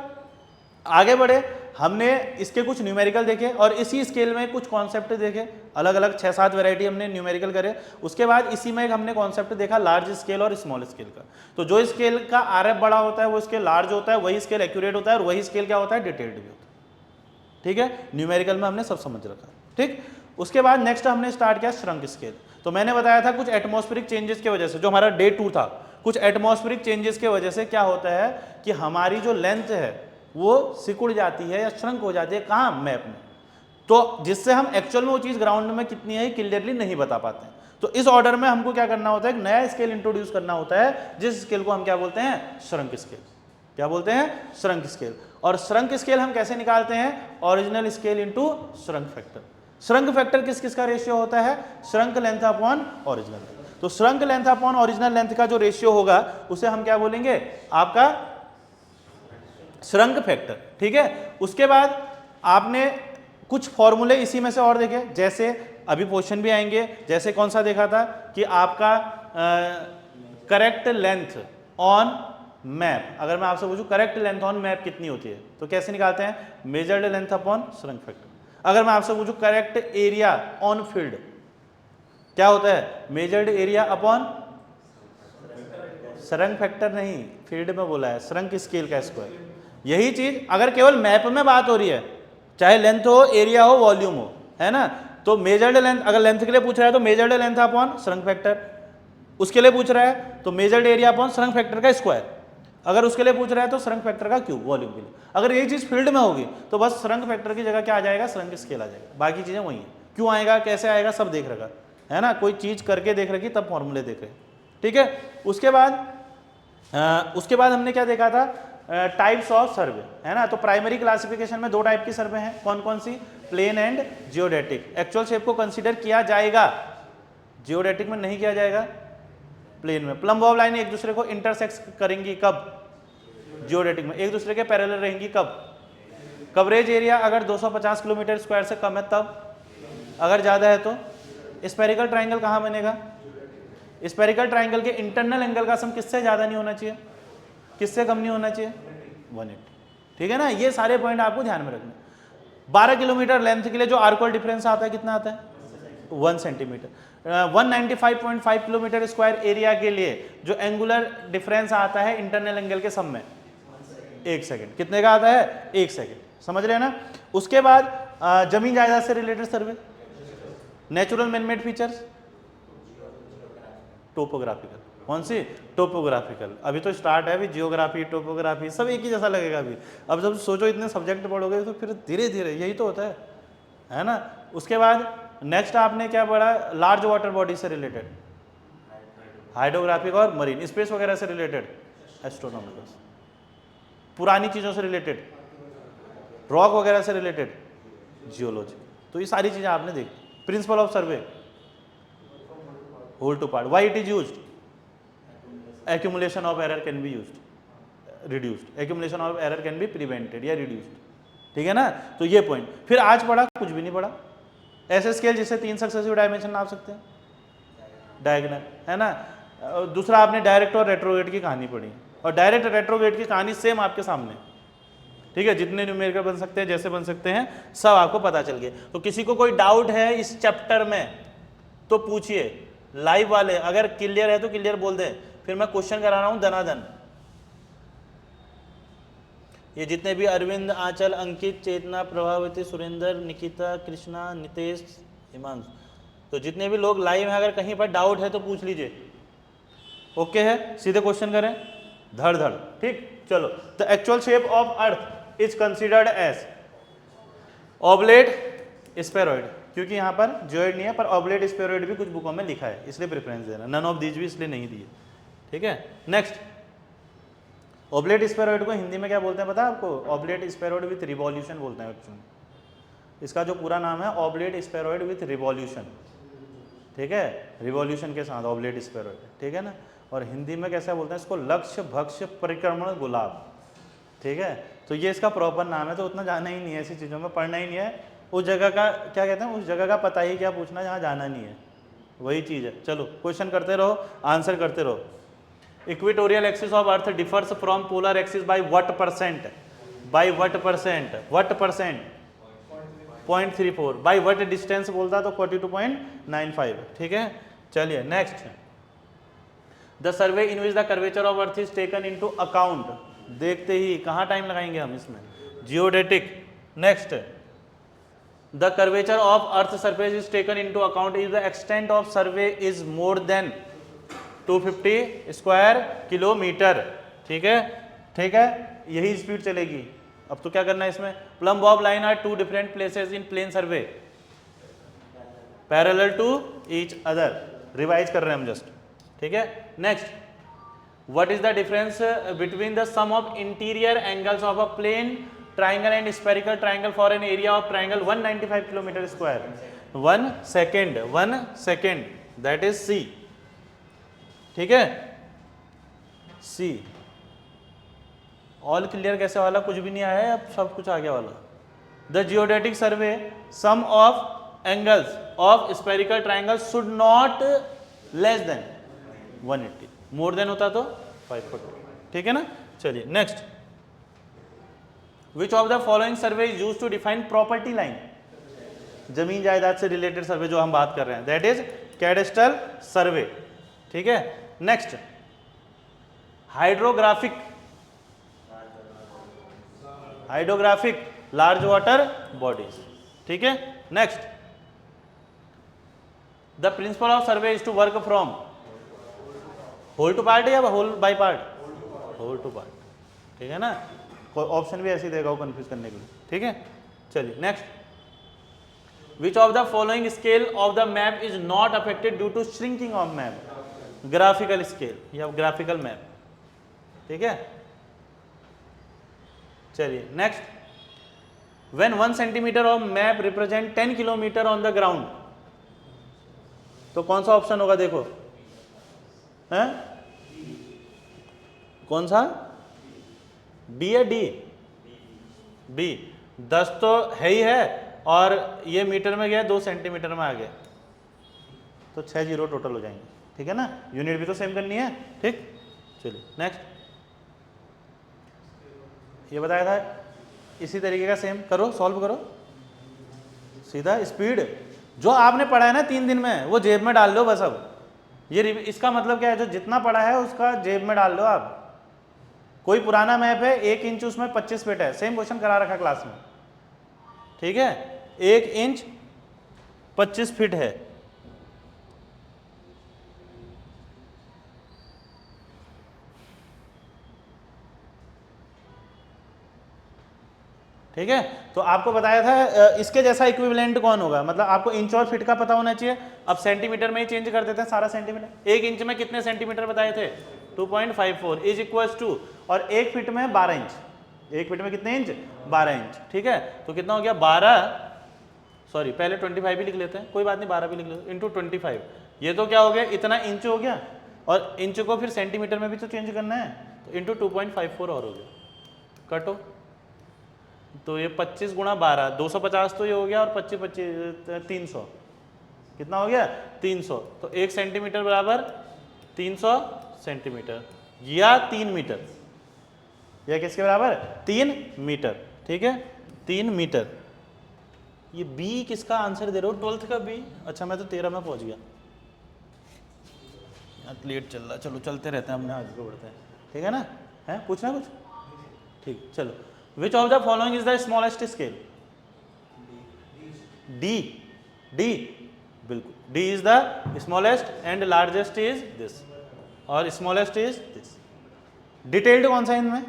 आगे बढ़े, हमने इसके कुछ न्यूमेरिकल देखे और इसी स्केल में कुछ कॉन्सेप्ट देखे, अलग अलग 6-7 वैरायटी हमने न्यूमेरिकल करे। उसके बाद इसी में एक हमने कॉन्सेप्ट देखा लार्ज स्केल और स्मॉल स्केल का। तो जो स्केल का आरएफ बड़ा होता है वो स्केल लार्ज होता है, वही स्केल एक्यूरेट होता है, और वही स्केल क्या होता है, डिटेल्ड भी होता है, ठीक है। न्यूमेरिकल में हमने सब समझ रखा, ठीक। उसके बाद नेक्स्ट हमने स्टार्ट किया श्रंक स्केल। तो मैंने बताया था कुछ एटमॉस्फेरिक चेंजेस की वजह से, जो हमारा डे 2 था, कुछ एटमॉस्फेरिक चेंजेस की वजह से क्या होता है कि हमारी जो लेंथ है वो सिकुड़ जाती है या श्रंक हो जाती है, कहाँ, मैप में। तो जिससे हम एक्चुअल में वो चीज़ ग्राउंड में कितनी है क्लियरली नहीं बता पाते हैं। तो इस ऑर्डर में हमको क्या करना होता है, एक नया स्केल इंट्रोड्यूस करना होता है, जिस स्केल को हम क्या बोलते हैं, श्रंक स्केल। क्या बोलते हैं, श्रंक स्केल। और श्रंक स्केल हम कैसे निकालते हैं, original scale into shrunk factor. Shrunk factor किस किस का रेशियो होता है, shrunk length upon original length. तो shrunk length upon original length का जो रेशियो होगा उसे हम क्या बोलेंगे, आपका श्रंक फैक्टर, ठीक है। उसके बाद आपने कुछ फॉर्मूले इसी में से और देखे, जैसे अभी क्वेश्चन भी आएंगे, जैसे कौन सा देखा था कि आपका करेक्ट लेंथ ऑन मैप, अगर मैं आपसे पूछूं करेक्ट लेंथ ऑन मैप कितनी होती है तो कैसे निकालते हैं, measured length upon shrunk factor. अगर मैं आपसे पूछूं करेक्ट एरिया ऑन फील्ड क्या होता है, measured area upon shrunk factor, नहीं फील्ड में बोला है, श्रंक स्केल का स्क्वायर। यही चीज अगर केवल मैप में बात हो रही है, चाहे लेंथ हो, एरिया हो, वॉल्यूम हो, है ना, तो मेजर्ड लेंथ, अगर लेंथ के लिए पूछ रहा है तो measured length upon shrunk factor, उसके लिए पूछ रहा है तो measured area upon shrunk factor का स्क्वायर, अगर उसके लिए पूछ रहा है तो श्रंक फैक्टर का क्यूब वॉल्यूम के लिए। अगर यही चीज फील्ड में होगी तो बस श्रंक फैक्टर की जगह क्या आ जाएगा, श्रंक स्केल आ जाएगा, बाकी चीजें वही है। क्यों आएगा, कैसे आएगा, सब देख रखा है ना, कोई चीज करके देख रखी तब फॉर्मूले देख रहे, ठीक है। उसके बाद हमने क्या देखा था, टाइप्स ऑफ सर्वे, है ना। तो प्राइमरी क्लासिफिकेशन में 2 टाइप की सर्वे हैं, कौन कौन सी, plane and geodetic. Actual shape को कंसीडर किया जाएगा, जियोडेटिक में नहीं किया जाएगा, प्लेन में। प्लम बॉब लाइन एक दूसरे को इंटरसेक्ट करेंगी कब, जियोडेटिक में। एक दूसरे के पैरेलल रहेंगी कब, कवरेज एरिया अगर 250 किलोमीटर स्क्वायर से कम है तब, अगर ज्यादा है तो। स्पेरिकल ट्राइंगल कहाँ बनेगा, स्पेरिकल ट्राइंगल के इंटरनल एंगल का सम किससे ज्यादा नहीं होना चाहिए, किससे कम नहीं होना चाहिए, 180, ठीक है ना। ये सारे पॉइंट आपको ध्यान में रखने। 12 किलोमीटर लेंथ के लिए जो आर्कोल डिफरेंस आता है कितना आता है, 1 सेंटीमीटर। 195.5 किलोमीटर स्क्वायर एरिया के लिए जो एंगुलर डिफरेंस आता है इंटरनल एंगल के सम में 1 सेकंड, कितने का आता है, 1 सेकंड, समझ रहे हैं ना। उसके बाद जमीन जायदाद से रिलेटेड सर्वे, नेचुरल मैनमेड फीचर्स, टोपोग्राफिकल, कौन सी, टोपोग्राफिकल। अभी तो स्टार्ट है, अभी जियोग्राफी, टोपोग्राफी सब एक ही जैसा लगेगा अभी। अब जब सोचो इतने सब्जेक्ट पढ़ोगे तो फिर धीरे धीरे यही तो होता है ना। उसके बाद नेक्स्ट आपने क्या पढ़ा, लार्ज वाटर बॉडी से रिलेटेड, हाइड्रोग्राफिक और मरीन, स्पेस वगैरह से रिलेटेड, एस्ट्रोनॉमिकल, पुरानी चीज़ों से रिलेटेड, रॉक वगैरह से रिलेटेड, जियोलॉजी। तो ये सारी चीज़ें आपने देखी। Principle of survey, whole to part, why it is used, accumulation of error can be used, reduced, accumulation of error can be prevented या reduced, ठीक है ना। तो ये पॉइंट। फिर आज पढ़ा, कुछ भी नहीं पढ़ा, ऐसे स्केल जिससे 3 सक्सेसिव डायमेंशन नाप सकते हैं, डायगोनल, है ना। दूसरा आपने डायरेक्ट और रेट्रोग्रेड की कहानी पढ़ी, और डायरेक्ट रेट्रोग्रेड की कहानी सेम आपके सामने, ठीक है। जितने न्यूमेरिकल बन सकते हैं, जैसे बन सकते हैं, सब आपको पता चल गया। तो किसी को कोई डाउट है इस चैप्टर में तो पूछिए, लाइव वाले अगर क्लियर है तो क्लियर बोल दें, फिर मैं क्वेश्चन करा रहा हूं दनादन। ये जितने भी अरविंद, आंचल, अंकित, चेतना, प्रभावती, सुरेंद्र, निकिता, कृष्णा, नितेश, हिमांशु, तो जितने भी लोग लाइव हैं, अगर कहीं पर डाउट है तो पूछ लीजिए, ओके है, सीधे क्वेश्चन करें धड़ धड़, ठीक। चलो, the actual shape of earth is considered as oblate spheroid, क्योंकि यहाँ पर जियोइड नहीं है, पर ऑब्लेट स्फेरॉइड भी कुछ बुकों में लिखा है, इसलिए प्रेफरेंस देना, नन ऑफ दीज भी इसलिए नहीं दिए, ठीक है। नेक्स्ट, ऑब्लेट स्फेरॉइड को हिंदी में क्या बोलते हैं पता है आपको, ऑब्लेट स्फेरॉइड विथ रिवॉल्यूशन बोलते हैं एक्चुअली। इसका जो पूरा नाम है ऑब्लेट स्फेरॉइड विथ रिवॉल्यूशन, ठीक है, रिवॉल्यूशन के साथ ऑब्लेट स्फेरॉइड, ठीक है ना। और हिंदी में कैसे बोलते हैं इसको, लक्ष्य भक्ष्य परिक्रमण गुलाब, ठीक है। तो ये इसका प्रॉपर नाम है, तो उतना जाना ही नहीं है, ऐसी चीज़ों में पढ़ना ही नहीं है, उस जगह का क्या कहते हैं, उस जगह का पता ही क्या पूछना जहाँ जाना नहीं है, वही चीज़ है। चलो क्वेश्चन करते रहो, आंसर करते रहो। Equatorial axis of earth differs from polar axis by what percent, by what percent, what percent 0.34, by what distance बोलता तो 42.95, ठीक है। चलिए next, the survey in which the curvature of earth is taken into account, देखते ही कहाँ time लगाएंगे हम इसमें, geodetic. Next, the curvature of earth surface is taken into account if the extent of survey is more than 250 square kilometre, ठीक है, ठीक है, यही स्पीड चलेगी। अब तो क्या करना है इसमें, plumb bob line are 2 different places in plane survey parallel to each other, revise कर रहे हैं हम जस्ट, ठीक है। Next, what is the difference between the sum of interior angles of a plane triangle and spherical triangle for an area of triangle 195 kilometre square, 1 second, that is C, ठीक है। See all clear कैसे वाला, कुछ भी नहीं आया है, अब सब कुछ आ गया वाला, the geodetic survey sum of angles of spherical triangle should not less than 180, more than होता तो 540, ठीक है ना। चलिए next, which of the following survey is used to define property line, जमीन जायदाद से रिलेटेड सर्वे जो हम बात कर रहे हैं, दैट इज कैडेस्ट्रल सर्वे, ठीक है। Next, hydrographic large water bodies, ठीक है। Next, the principal of survey is to work from whole to part या whole by part, whole to part, ठीक है ना। कोई ऑप्शन भी ऐसे देगा वो कंफ्यूज करने के लिए, ठीक है। चलिए next, which of the following scale of the map is not affected due to shrinking of map, graphical scale या ग्राफिकल मैप, ठीक है। चलिए next, when 1 centimetre of map represent 10 kilometre on the ground, तो कौन सा option होगा देखो, है कौन सा, बी या डी, बी, 10 तो है ही है और ये मीटर में गया 2 सेंटीमीटर में आ गया, तो 6 जीरो टोटल हो जाएंगे, ठीक है ना। यूनिट भी तो सेम करनी है, ठीक। चलिए नेक्स्ट, ये बताया था इसी तरीके का सेम करो, सॉल्व करो सीधा। स्पीड जो आपने पढ़ा है ना 3 दिन में, वो जेब में डाल लो बस। अब ये इसका मतलब क्या है, जो जितना पढ़ा है उसका जेब में डाल लो आप। कोई पुराना मैप है 1 इंच उसमें 25 फीट है, सेम क्वेश्चन करा रखा क्लास में, ठीक है। 1 इंच 25 फीट है, ठीक है। तो आपको बताया था इसके जैसा इक्विवेलेंट कौन होगा, मतलब आपको इंच और फीट का पता होना चाहिए। अब सेंटीमीटर में ही चेंज कर देते हैं सारा सेंटीमीटर। 1 इंच में कितने सेंटीमीटर बताए थे, 2.54 इज इक्वल्स टू, और 1 फीट में 12 इंच, 1 फीट में कितने इंच, 12 इंच, ठीक है। तो कितना हो गया 12, सॉरी पहले 25 भी लिख लेते हैं, कोई बात नहीं 12 भी लिख लेते हैं, इंटू 25, ये तो क्या हो गया, इतना इंच हो गया, और इंच को फिर सेंटीमीटर में भी तो चेंज करना है, तो इंटू 2.54 और हो गया, कटो। तो ये 25 गुणा 12, 250 तो ये हो गया, और 25 25 300, कितना हो गया 300। तो 1 सेंटीमीटर बराबर 300 सेंटीमीटर या 3 मीटर, या किसके बराबर 3 मीटर, ठीक है 3 मीटर। ये बी किसका आंसर दे रहे हो, 12th का बी। अच्छा मैं तो 13 में पहुंच गया, लेट चल रहा, चलो चलते रहते हैं, हमने आगे बढ़ते हैं, ठीक है ना। है पूछना कुछ, ठीक चलो। Which of the following is the smallest scale? D. D. बिल्कुल D is the smallest and largest is this, और smallest is this. Detailed कौन सा इनमें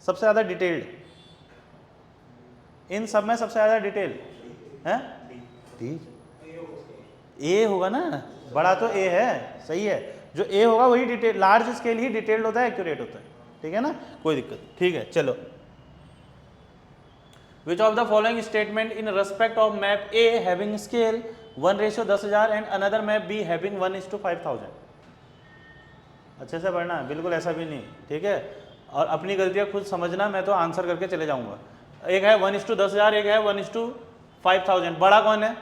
सबसे ज़्यादा डिटेल्ड, इन सब में सबसे ज़्यादा डिटेल है D. A होगा ना, बड़ा तो A है, सही है। जो A होगा वही डिटेल, लार्ज स्केल ही डिटेल्ड होता है, एक्यूरेट होता है, ठीक है ना, कोई दिक्कत, ठीक है चलो। Which of the following statement in respect of map A having scale 1:10,000 and another map B having 1:5,000? अच्छे से पढ़ना, बिल्कुल ऐसा भी नहीं, ठीक है। और अपनी गलतियां खुद समझना, मैं तो आंसर करके चले जाऊंगा। एक है 1:10,000, एक है 1:5,000। बड़ा कौन है,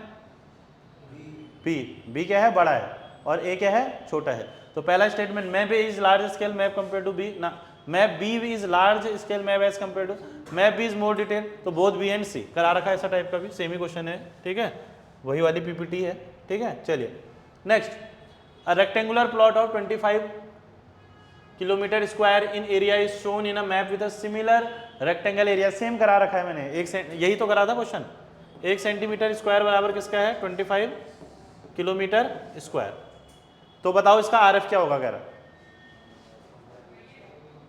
B। B क्या है, बड़ा है, और A क्या है, छोटा है। तो पहला statement, map A is large scale map compare to B ना, map B is large scale map as compare to map B is more detail, तो बोथ बी एंड सी करा रखा है, ऐसा टाइप का भी सेम ही क्वेश्चन है, ठीक है, वही वाली पीपीटी है, ठीक है। चलिए next, a rectangular plot of 25 kilometre square in area is shown in a map with a similar rectangle area, same करा रखा है मैंने, यही तो करा था क्वेश्चन। 1 सेंटीमीटर स्क्वायर बराबर किसका है, 25 किलोमीटर स्क्वायर। तो बताओ इसका आरएफ क्या होगा, कह रहा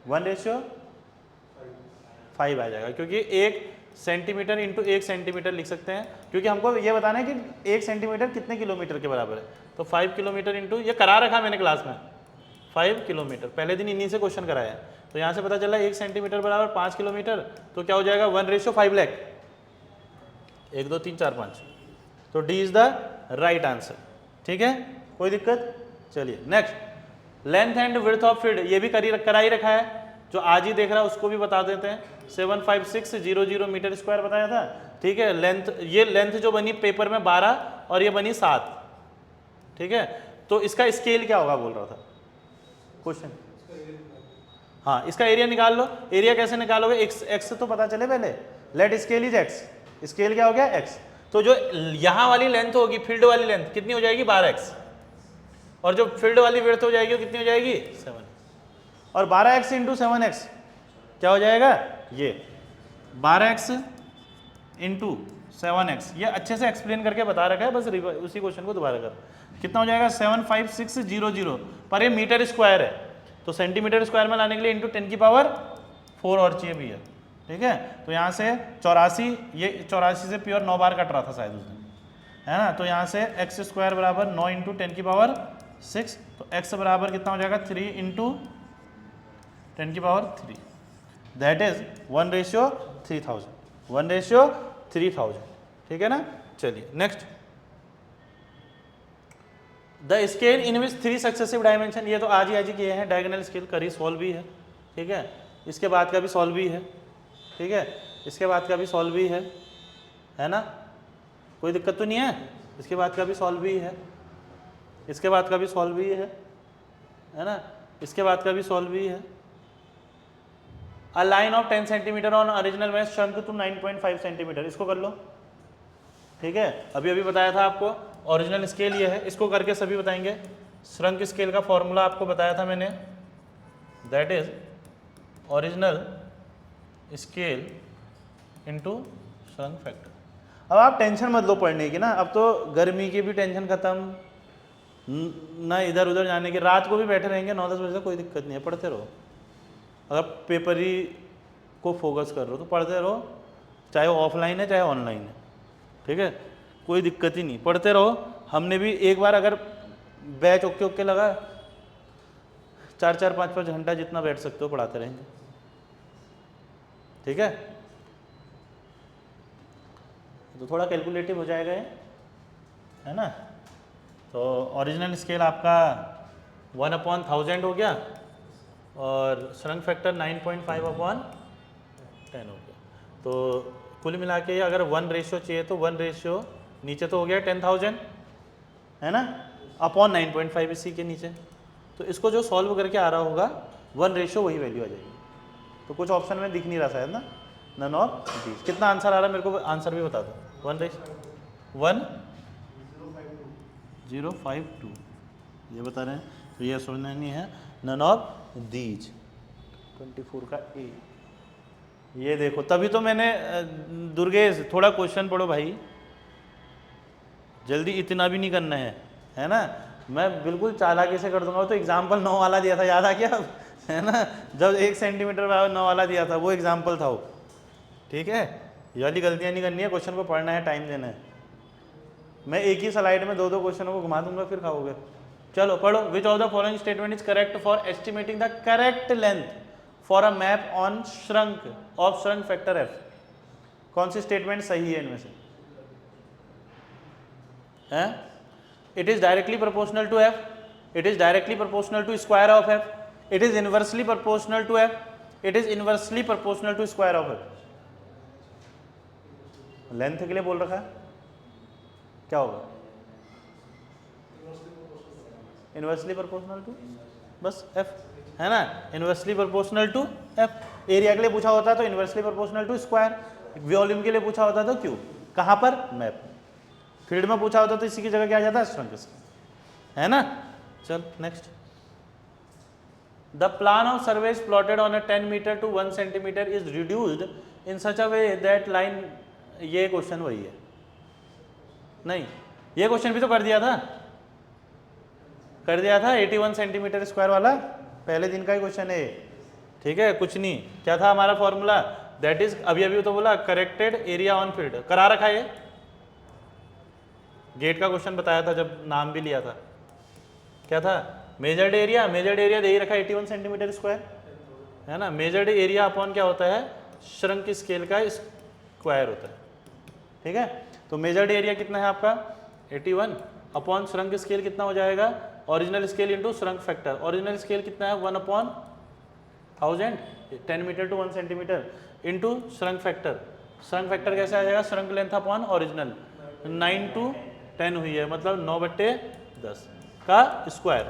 1:5 आ जाएगा, क्योंकि 1 सेंटीमीटर इंटू 1 सेंटीमीटर लिख सकते हैं, क्योंकि हमको ये बताना है कि 1 सेंटीमीटर कितने किलोमीटर के बराबर है। तो 5 किलोमीटर इंटू, ये करा रखा मैंने क्लास में, 5 किलोमीटर पहले दिन इन्हीं से क्वेश्चन कराया है। तो यहाँ से पता चला 1 सेंटीमीटर बराबर 5 किलोमीटर, तो क्या हो जाएगा 1:5 लाख, 1 2 3 4 5। तो D is the right answer, ठीक है, कोई दिक्कत। चलिए next, length and width of field, ये भी करा ही रखा है, जो आज ही देख रहा है उसको भी बता देते हैं। 75600 मीटर स्क्वायर बताया था, ठीक है। लेंथ, ये लेंथ जो बनी पेपर में 12 और ये बनी 7, ठीक है। तो इसका स्केल क्या होगा बोल रहा था क्वेश्चन। हाँ, इसका एरिया निकाल लो। एरिया कैसे निकालोगे, एक्स तो पता चले पहले, let scale is X, scale क्या हो गया एक्स। तो जो यहाँ वाली लेंथ होगी, फील्ड वाली लेंथ कितनी हो जाएगी 12x, और जो फील्ड वाली विड्थ हो जाएगी वो कितनी हो जाएगी 7, और 12x इंटू 7x क्या हो जाएगा, ये 12x इंटू 7x। ये अच्छे से एक्सप्लेन करके बता रखा है, बस उसी क्वेश्चन को दोबारा कर। कितना हो जाएगा 75600, पर ये मीटर स्क्वायर है, तो सेंटीमीटर स्क्वायर में लाने के लिए इंटू 10 की पावर 4 और चाहिए भैया, ठीक है। तो यहाँ से 84, ये 84 से प्योर 9 बार कट रहा था शायद उस दिन, है ना। तो यहाँ से एक्स स्क्वायर बराबर 9 इंटू 10 की पावर 6, तो x बराबर कितना हो जाएगा 3 इंटू 10 की पावर 3, दैट इज 1:3000, 1:3000, ठीक है ना। चलिए next, the scale in which 3 successive dimension, ये तो आज ही किए हैं, डायगोनल स्केल करी सॉल्व भी है, ठीक है। इसके बाद का भी सॉल्व भी है, ठीक है। इसके बाद का भी सॉल्व भी है ना, कोई दिक्कत तो नहीं है। इसके बाद का भी सॉल्व भी है, इसके बाद का भी सॉल्व भी है ना, इसके बाद का भी सॉल्व भी है। A line of 10 centimetre on original में श्रंक टू 9.5 सेंटीमीटर, इसको कर लो, ठीक है। अभी बताया था आपको, ओरिजिनल स्केल ये है, इसको करके सभी बताएंगे। श्रंक स्केल का फॉर्मूला आपको बताया था मैंने, that is original scale into shrunk factor. अब आप टेंशन मत लो पढ़ने की ना, अब तो गर्मी की भी टेंशन खत्म, ना इधर उधर जाने की, रात को भी बैठे रहेंगे 9-10 बजे तक, कोई दिक्कत नहीं है, पढ़ते रहो। अगर पेपर ही को फोकस कर रहे हो तो पढ़ते रहो, चाहे वो ऑफलाइन है चाहे ऑनलाइन है, ठीक है, कोई दिक्कत ही नहीं, पढ़ते रहो। हमने भी एक बार अगर बैच ओके लगा, 4-4, 5-5 घंटा जितना बैठ सकते हो पढ़ाते रहेंगे, ठीक है। तो थोड़ा कैलकुलेटिव हो जाएगा ये, है ना। तो ओरिजिनल स्केल आपका 1/1000 हो गया, और श्रंक फैक्टर 9.5/10 हो गया। तो कुल मिला के अगर 1 चाहिए तो 1 नीचे तो हो गया 10,000, है ना, अपॉन 9.5 इसी के नीचे। तो इसको जो सॉल्व करके आ रहा होगा 1 वही वैल्यू आ जाएगी। तो कुछ ऑप्शन में दिख नहीं रहा शायद ना, नन ऑफ दीज। कितना आंसर आ रहा है मेरे को आंसर भी बता दो। 1:1052 ये बता रहे हैं, तो ये सोचना नहीं है, नन ऑफ दीज 24 का ए। ये देखो, तभी तो मैंने दुर्गेश थोड़ा क्वेश्चन पढ़ो भाई, जल्दी इतना भी नहीं करना है ना। मैं बिल्कुल चालाकी से कर दूंगा। तो एग्जाम्पल 9 वाला दिया था, याद आ गया है ना, जब 1 सेंटीमीटर बराबर 9 वाला दिया था, वो एग्जाम्पल था वो, ठीक है। ये वाली गलतियाँ नहीं करनी है, क्वेश्चन को पढ़ना है, टाइम देना है। मैं एक ही स्लाइड में 2-2 क्वेश्चनों को घुमा दूंगा, फिर खाओगे। चलो पढ़ो। Which of the following statement is correct for estimating the correct length for a map on shrunk of shrunk factor F. कौन सी स्टेटमेंट सही है इनमें से? It is directly proportional to F, it is directly proportional to square of F, it is inversely proportional to F, it is inversely proportional to square of F. Length के लिए बोल रखा है, क्या होगा? इनवर्सली प्रोपोर्शनल टू बस F, है ना, inversely proportional to F. Area के लिए पूछा होता तो inversely proportional to square, volume के लिए पूछा होता तो क्यू, कहां पर? मैप। फील्ड में पूछा होता तो इसी की जगह क्या आ जाता है? श्रंक, है ना। चल next. The plan of survey is plotted on a 10 metre to 1 centimetre is reduced in such a way that line. ये क्वेश्चन वही है नहीं, ये क्वेश्चन भी तो कर दिया था 81 सेंटीमीटर स्क्वायर वाला, पहले दिन का ही क्वेश्चन है, ठीक है। कुछ नहीं, क्या था हमारा फॉर्मूला? दैट इज, अभी तो बोला करेक्टेड एरिया ऑन फील्ड, करा रखा है। गेट का क्वेश्चन बताया था जब नाम भी लिया था, क्या था? मेजर्ड एरिया, मेजर्ड एरिया दे ही रखा 81 सेंटीमीटर स्क्वायर, है ना। मेजर्ड एरिया अपॉन क्या होता है? श्रंक स्केल का स्क्वायर होता है, ठीक है। तो मेजर्ड एरिया कितना है आपका? 81 अपॉन श्रंक स्केल कितना हो जाएगा? Original scale into shrunk factor. Original scale कितना है? 1/1000, 10 metre to 1 centimetre into shrunk factor shrunk factor कैसे आ जाएगा, श्रंक लेंथ अपॉन ओरिजिनल, 9/10 हुई है, मतलब 9/10 का स्क्वायर,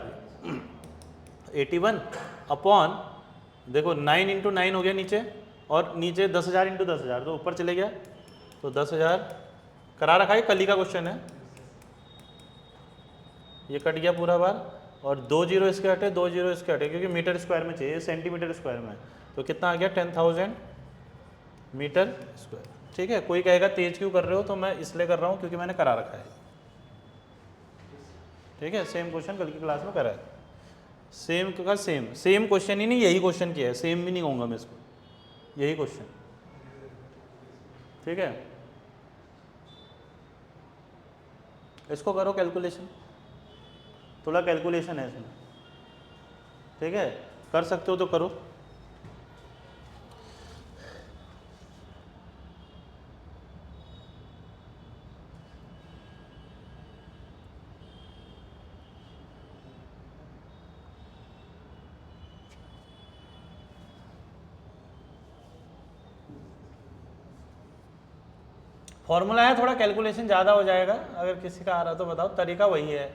81 अपॉन, देखो 9 × 9 हो गया नीचे, और नीचे 10,000 × 10,000 तो ऊपर चले गया, तो 10,000 करा रखा है, कल ही का क्वेश्चन है, ये कट गया पूरा बार, और 2 जीरो इसके हटे, 2 जीरो इसके हटे, क्योंकि मीटर स्क्वायर में चाहिए, सेंटीमीटर स्क्वायर में, तो कितना आ गया 10,000 मीटर स्क्वायर। ठीक है, कोई कहेगा तेज क्यों कर रहे हो, तो मैं इसलिए कर रहा हूँ क्योंकि मैंने करा रखा है। ठीक है, सेम क्वेश्चन कल की क्लास में करा है, सेम का सेम क्वेश्चन ही नहीं, यही क्वेश्चन किया है, सेम भी नहीं कहूँगा मैं इसको, यही क्वेश्चन। ठीक है, इसको करो कैलकुलेशन, थोड़ा कैलकुलेशन है इसमें। ठीक है, कर सकते हो तो करो। फॉर्मूला है, थोड़ा कैलकुलेशन ज़्यादा हो जाएगा, अगर किसी का आ रहा तो बताओ, तरीका वही है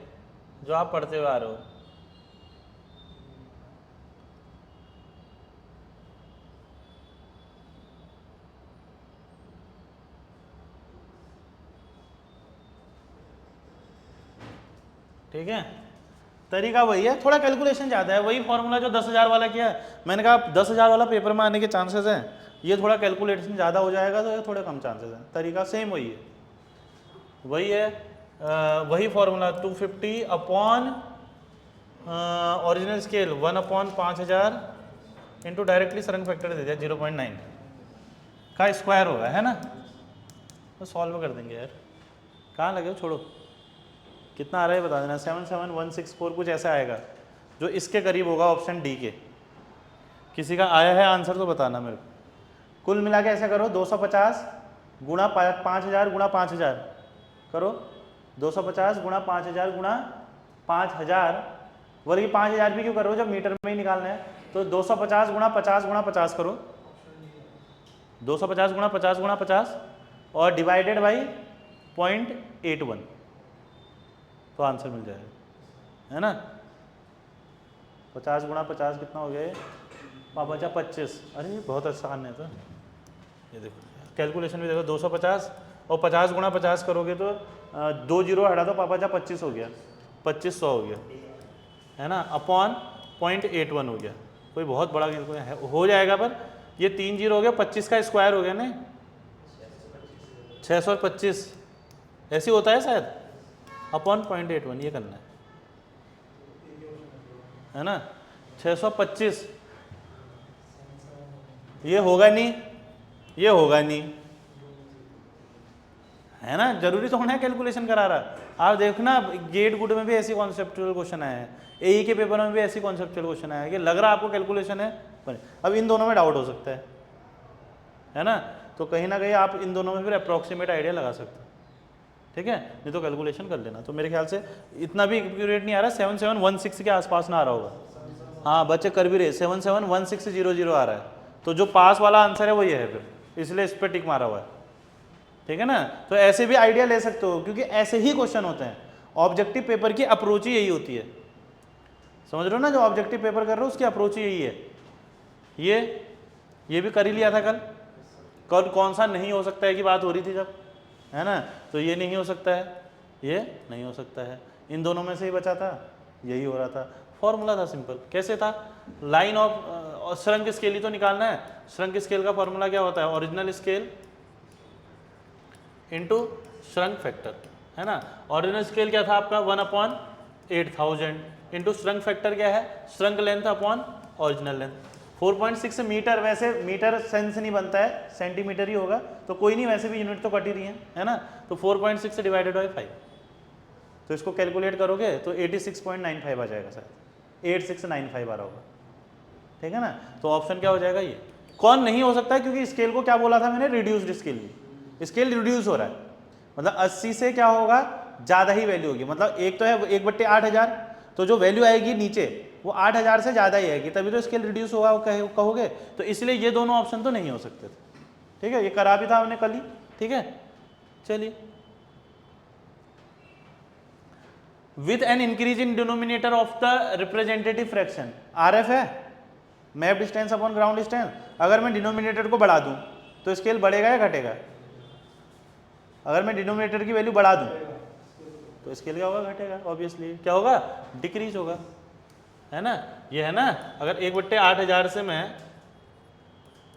जो आप पढ़ते हुए आ रहे हो। ठीक है, तरीका वही है, थोड़ा कैलकुलेशन ज़्यादा है, वही फॉर्मूला जो 10,000 वाला किया है, मैंने कहा 10,000 वाला पेपर में आने के चांसेस हैं, ये थोड़ा कैलकुलेशन ज़्यादा हो जाएगा, तो ये थोड़े कम चांसेस हैं, तरीका सेम वही है, वही formula 250 upon original scale 1/5000 into directly shrunk factor दे दिया 0.9 का स्क्वायर होगा, है ना, तो सॉल्व कर देंगे यार, कहाँ लगे हो, छोड़ो, कितना आ रहा है बता देना, 77164 कुछ ऐसा आएगा, जो इसके करीब होगा ऑप्शन डी के। किसी का आया है आंसर तो बताना मेरे को। कुल मिला के ऐसा करो, 250 गुणा 5,000 गुणा 5,000 करो, 250 गुणा 5,000 गुणा 5,000, वर्ग 5,000 भी क्यों कर रहे हो जब मीटर में ही निकालना है, तो 250 गुणा 50 गुणा 50 करो, 250 गुणा 50 गुणा 50 और डिवाइडेड बाई 0.81, तो आंसर मिल जाएगा, है ना। 50 गुणा 50 कितना हो गया, पापा 25, अरे बहुत आसान है, तो ये देखो कैलकुलेशन भी देखो, 250 और 50 गुणा 50 करोगे तो 2 जीरो हटा दो पापा 25 हो गया, 2500 हो गया, है ना, अपॉन 0.81 हो गया, कोई बहुत बड़ा हो जाएगा, पर ये 3 जीरो हो गया, 25 का स्क्वायर हो गया ना, 625 ऐसे होता है शायद, अपॉन 0.81 ये करना है ना, 625, ये होगा नहीं, ये होगा नहीं, है ना, जरूरी तो होना है कैलकुलेशन करा रहा। आप देखना गेट गुड में भी ऐसी कॉन्सेप्चुअल क्वेश्चन आए हैं, एई के पेपर में भी ऐसी कॉन्सेप्चुअल क्वेश्चन आया है कि लग रहा है आपको कैलकुलेशन है, पर अब इन दोनों में डाउट हो सकता है ना, तो कहीं ना कहीं आप इन दोनों में फिर अप्रॉक्सीमेट आइडिया लगा सकते हैं। ठीक है, नहीं तो कैलकुलेशन कर लेना। तो मेरे ख्याल से इतना भी एक्यूरेट नहीं आ रहा, 7716 के आसपास ना आ रहा होगा, हाँ बच्चे कर भी रहे, 771600 आ रहा है, तो जो पास वाला आंसर है वो ये है, फिर इसलिए इस पर टिक मारा हुआ है। ठीक है ना, तो ऐसे भी आइडिया ले सकते हो, क्योंकि ऐसे ही क्वेश्चन होते हैं, ऑब्जेक्टिव पेपर की अप्रोच ही यही होती है, समझ रहे हो ना, जो ऑब्जेक्टिव पेपर कर रहे हो उसकी अप्रोच ही यही है। ये भी कर ही लिया था कल कौन सा नहीं हो सकता है की बात हो रही थी जब, है ना, तो ये नहीं हो सकता है, ये नहीं हो सकता है, इन दोनों में से ही बचा था, यही हो रहा था, फॉर्मूला था सिंपल। कैसे था, लाइन ऑफ श्रंक स्केल ही तो निकालना है, श्रंक स्केल का फॉर्मूला क्या होता है, original scale into shrunk factor, है ना। ओरिजिनल स्केल क्या था आपका 1/8000 इंटू श्रंक फैक्टर क्या है, shrunk length upon original length. 4.6 metre, वैसे मीटर सेंस नहीं बनता है, सेंटीमीटर ही होगा, तो कोई नहीं, वैसे भी यूनिट तो कट ही रही है ना, तो 4.6 डिवाइडेड बाई 5, तो इसको कैलकुलेट करोगे तो 86.95 आ जाएगा, शायद 8695 आ रहा होगा। ठीक है ना, तो ऑप्शन क्या हो जाएगा, ये कौन नहीं हो सकता है, क्योंकि स्केल को क्या बोला था मैंने, रिड्यूस्ड स्केल, स्केल रिड्यूस हो रहा है, मतलब 80 से क्या होगा, ज़्यादा ही वैल्यू होगी, मतलब एक तो है 1/8000, तो जो वैल्यू आएगी नीचे वो 8000 से ज़्यादा ही आएगी, तभी तो स्केल रिड्यूस होगा कहोगे, तो इसलिए ये दोनों ऑप्शन तो नहीं हो सकते थे। ठीक है, ये करा भी था हमने कल ही, ठीक है। चलिए, with an increase in denominator of the representative fraction, RF है map distance upon ground distance, अगर मैं डिनोमिनेटर को बढ़ा दूं तो स्केल बढ़ेगा या घटेगा? अगर मैं डिनोमिनेटर की वैल्यू बढ़ा दूं तो स्केल क्या होगा? घटेगा। ऑब्वियसली क्या होगा? डिक्रीज होगा, है ना। ये है ना, अगर 1/8000 से मैं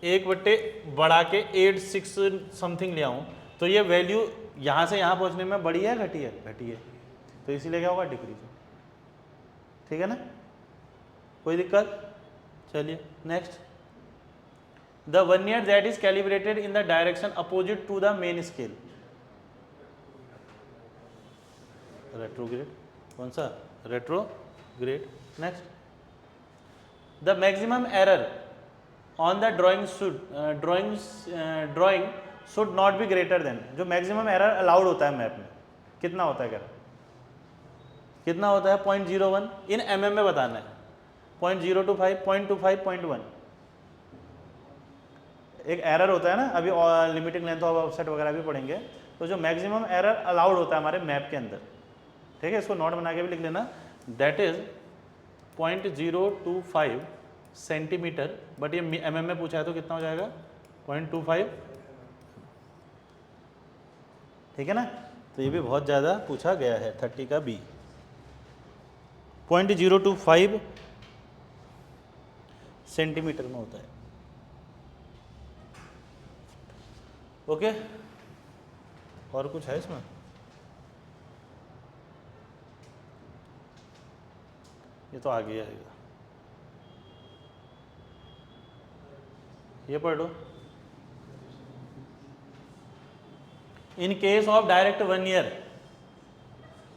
1/ बढ़ा के 86 समथिंग ले आऊं तो ये वैल्यू यहां से यहां पहुंचने में बढ़ी है घटी है? घटी है, तो इसीलिए क्या होगा? डिक्रीज। ठीक है ना, कोई दिक्कत? चलिए next, the vernier that is calibrated in the direction opposite to the main scale, retrograde. कौन सा? Retrograde. Next, the maximum error on the drawing should not be greater than, जो मैक्सिमम एरर अलाउड होता है map में कितना होता है? कितना होता है? 0.01 इन mm में बताना है, 0.025, 0.25, 0.1। एक एरर होता है ना, अभी लिमिटिंग लेंथ ऑफ ऑफसेट वगैरह भी पढ़ेंगे, तो जो मैक्सिमम एरर अलाउड होता है हमारे मैप के अंदर, ठीक है, इसको नोट बना के भी लिख लेना, दैट इज 0.025 सेंटीमीटर, बट ये mm में पूछा है तो कितना हो जाएगा? 0.25, ठीक है ना। तो ये भी बहुत ज़्यादा पूछा गया है, 30 का B, 0.025 सेंटीमीटर में होता है। ओके, और कुछ है इसमें? ये तो आगे आएगा, ये पढ़ लो। In case of direct vernier,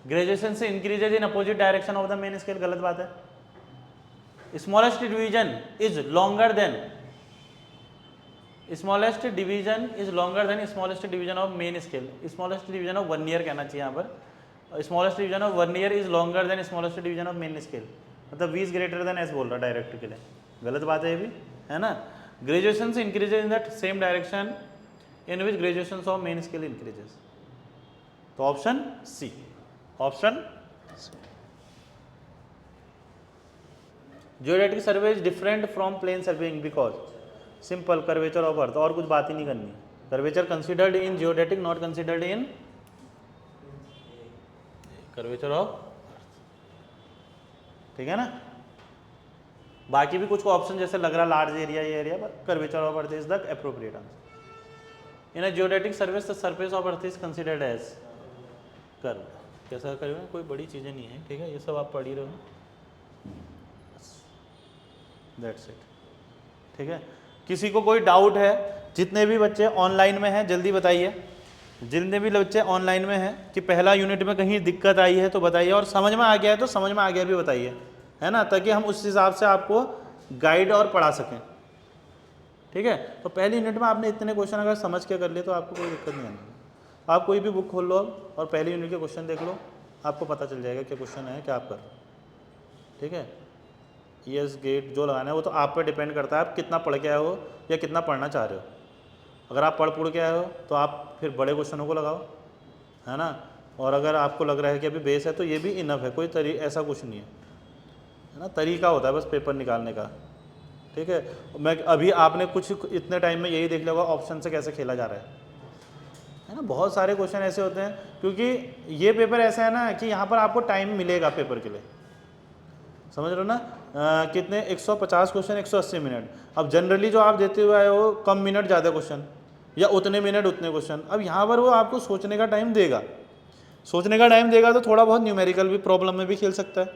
graduation से increases in opposite direction of the main scale, गलत बात है। Smallest division is longer than, smallest division is longer than smallest division of main scale, smallest division of vernier कहना चाहिए यहाँ पर। Smallest division of vernier is longer than smallest division of main scale, मतलब V is greater than S बोल रहा direct के लिए, गलत बात है ये भी, है ना। ग्रेजुएशन से increases in that same direction in which graduation of main scale increases, तो option C, option C। Geodetic survey is different from plane surveying because, simple, curvature of earth, और कुछ बात ही नहीं करनी। Curvature considered in geodetic, not considered in curvature of earth, ठीक है ना। बाकी भी कुछ ऑप्शन जैसे लग रहा लार्ज एरिया, ये area, but curvature of earth is the appropriate answer. In a geodetic service the surface of earth is considered as curve. कैसा कर्व है? कोई बड़ी चीज़ें नहीं है, ठीक है, ये सब आप पढ़ ही रहे हो, दैट्स इट, ठीक है। किसी को कोई डाउट है? जितने भी बच्चे ऑनलाइन में हैं जल्दी बताइए, जितने भी बच्चे ऑनलाइन में हैं कि पहला यूनिट में कहीं दिक्कत आई है तो बताइए, और समझ में आ गया है तो समझ में आ गया भी बताइए, है ना, ताकि हम उस हिसाब से आपको गाइड और पढ़ा सकें, ठीक है। तो पहली यूनिट में आपने इतने क्वेश्चन अगर समझ के कर लिए तो आपको कोई दिक्कत नहीं आनी। आप कोई भी बुक खोल लो और पहली यूनिट के क्वेश्चन देख लो, आपको पता चल जाएगा क्या क्वेश्चन है, क्या आप कर, ठीक है। ES गेट जो लगाना है वो तो आप पे डिपेंड करता है, आप कितना पढ़ के आए हो या कितना पढ़ना चाह रहे हो। अगर आप पढ़ के आए हो तो आप फिर बड़े क्वेश्चनों को लगाओ, है ना, और अगर आपको लग रहा है कि अभी बेस है तो ये भी इनफ है, कोई ऐसा कुछ नहीं है ना, तरीका होता है बस पेपर निकालने का, ठीक है। मैं अभी आपने कुछ इतने टाइम में यही देख लिया होगा ऑप्शन से कैसे खेला जा रहा है ना। बहुत सारे क्वेश्चन ऐसे होते हैं, क्योंकि ये पेपर ऐसा है ना कि यहाँ पर आपको टाइम मिलेगा पेपर के लिए, समझ रहे हो ना। कितने 150 क्वेश्चन 180 मिनट, अब जनरली जो आप देते हुए आए हो कम मिनट ज़्यादा क्वेश्चन, या उतने मिनट उतने क्वेश्चन, अब यहाँ पर वो आपको सोचने का टाइम देगा, सोचने का टाइम देगा तो थोड़ा बहुत न्यूमेरिकल भी प्रॉब्लम में भी खेल सकता है,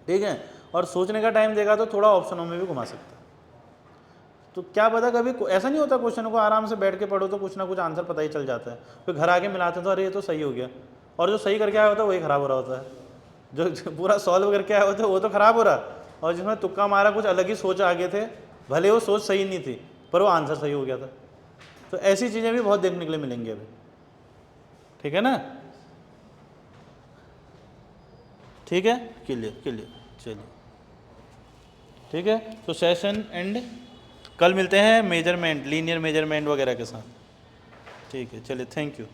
ठीक है, और सोचने का टाइम देगा तो थोड़ा ऑप्शनों में भी घुमा सकता है। तो क्या पता कभी ऐसा नहीं होता, क्वेश्चन को आराम से बैठ के पढ़ो तो कुछ ना कुछ आंसर पता ही चल जाता है, फिर घर आके मिलाते तो अरे ये तो सही हो गया, और जो सही करके आया होता है वही ख़राब हो रहा होता है, जो पूरा सॉल्व करके आया होता है वो तो ख़राब हो रहा, और जिसमें तुक्का मारा कुछ अलग ही सोच आगे थे, भले वो सोच सही नहीं थी पर वो आंसर सही हो गया था। तो ऐसी चीज़ें भी बहुत देखने के लिए मिलेंगी अभी, ठीक है ना, ठीक है, क्लियर, चलिए, ठीक है। तो सेशन एंड कल मिलते हैं मेजरमेंट, लीनियर मेजरमेंट वगैरह के साथ। ठीक है, चलिए, थैंक यू।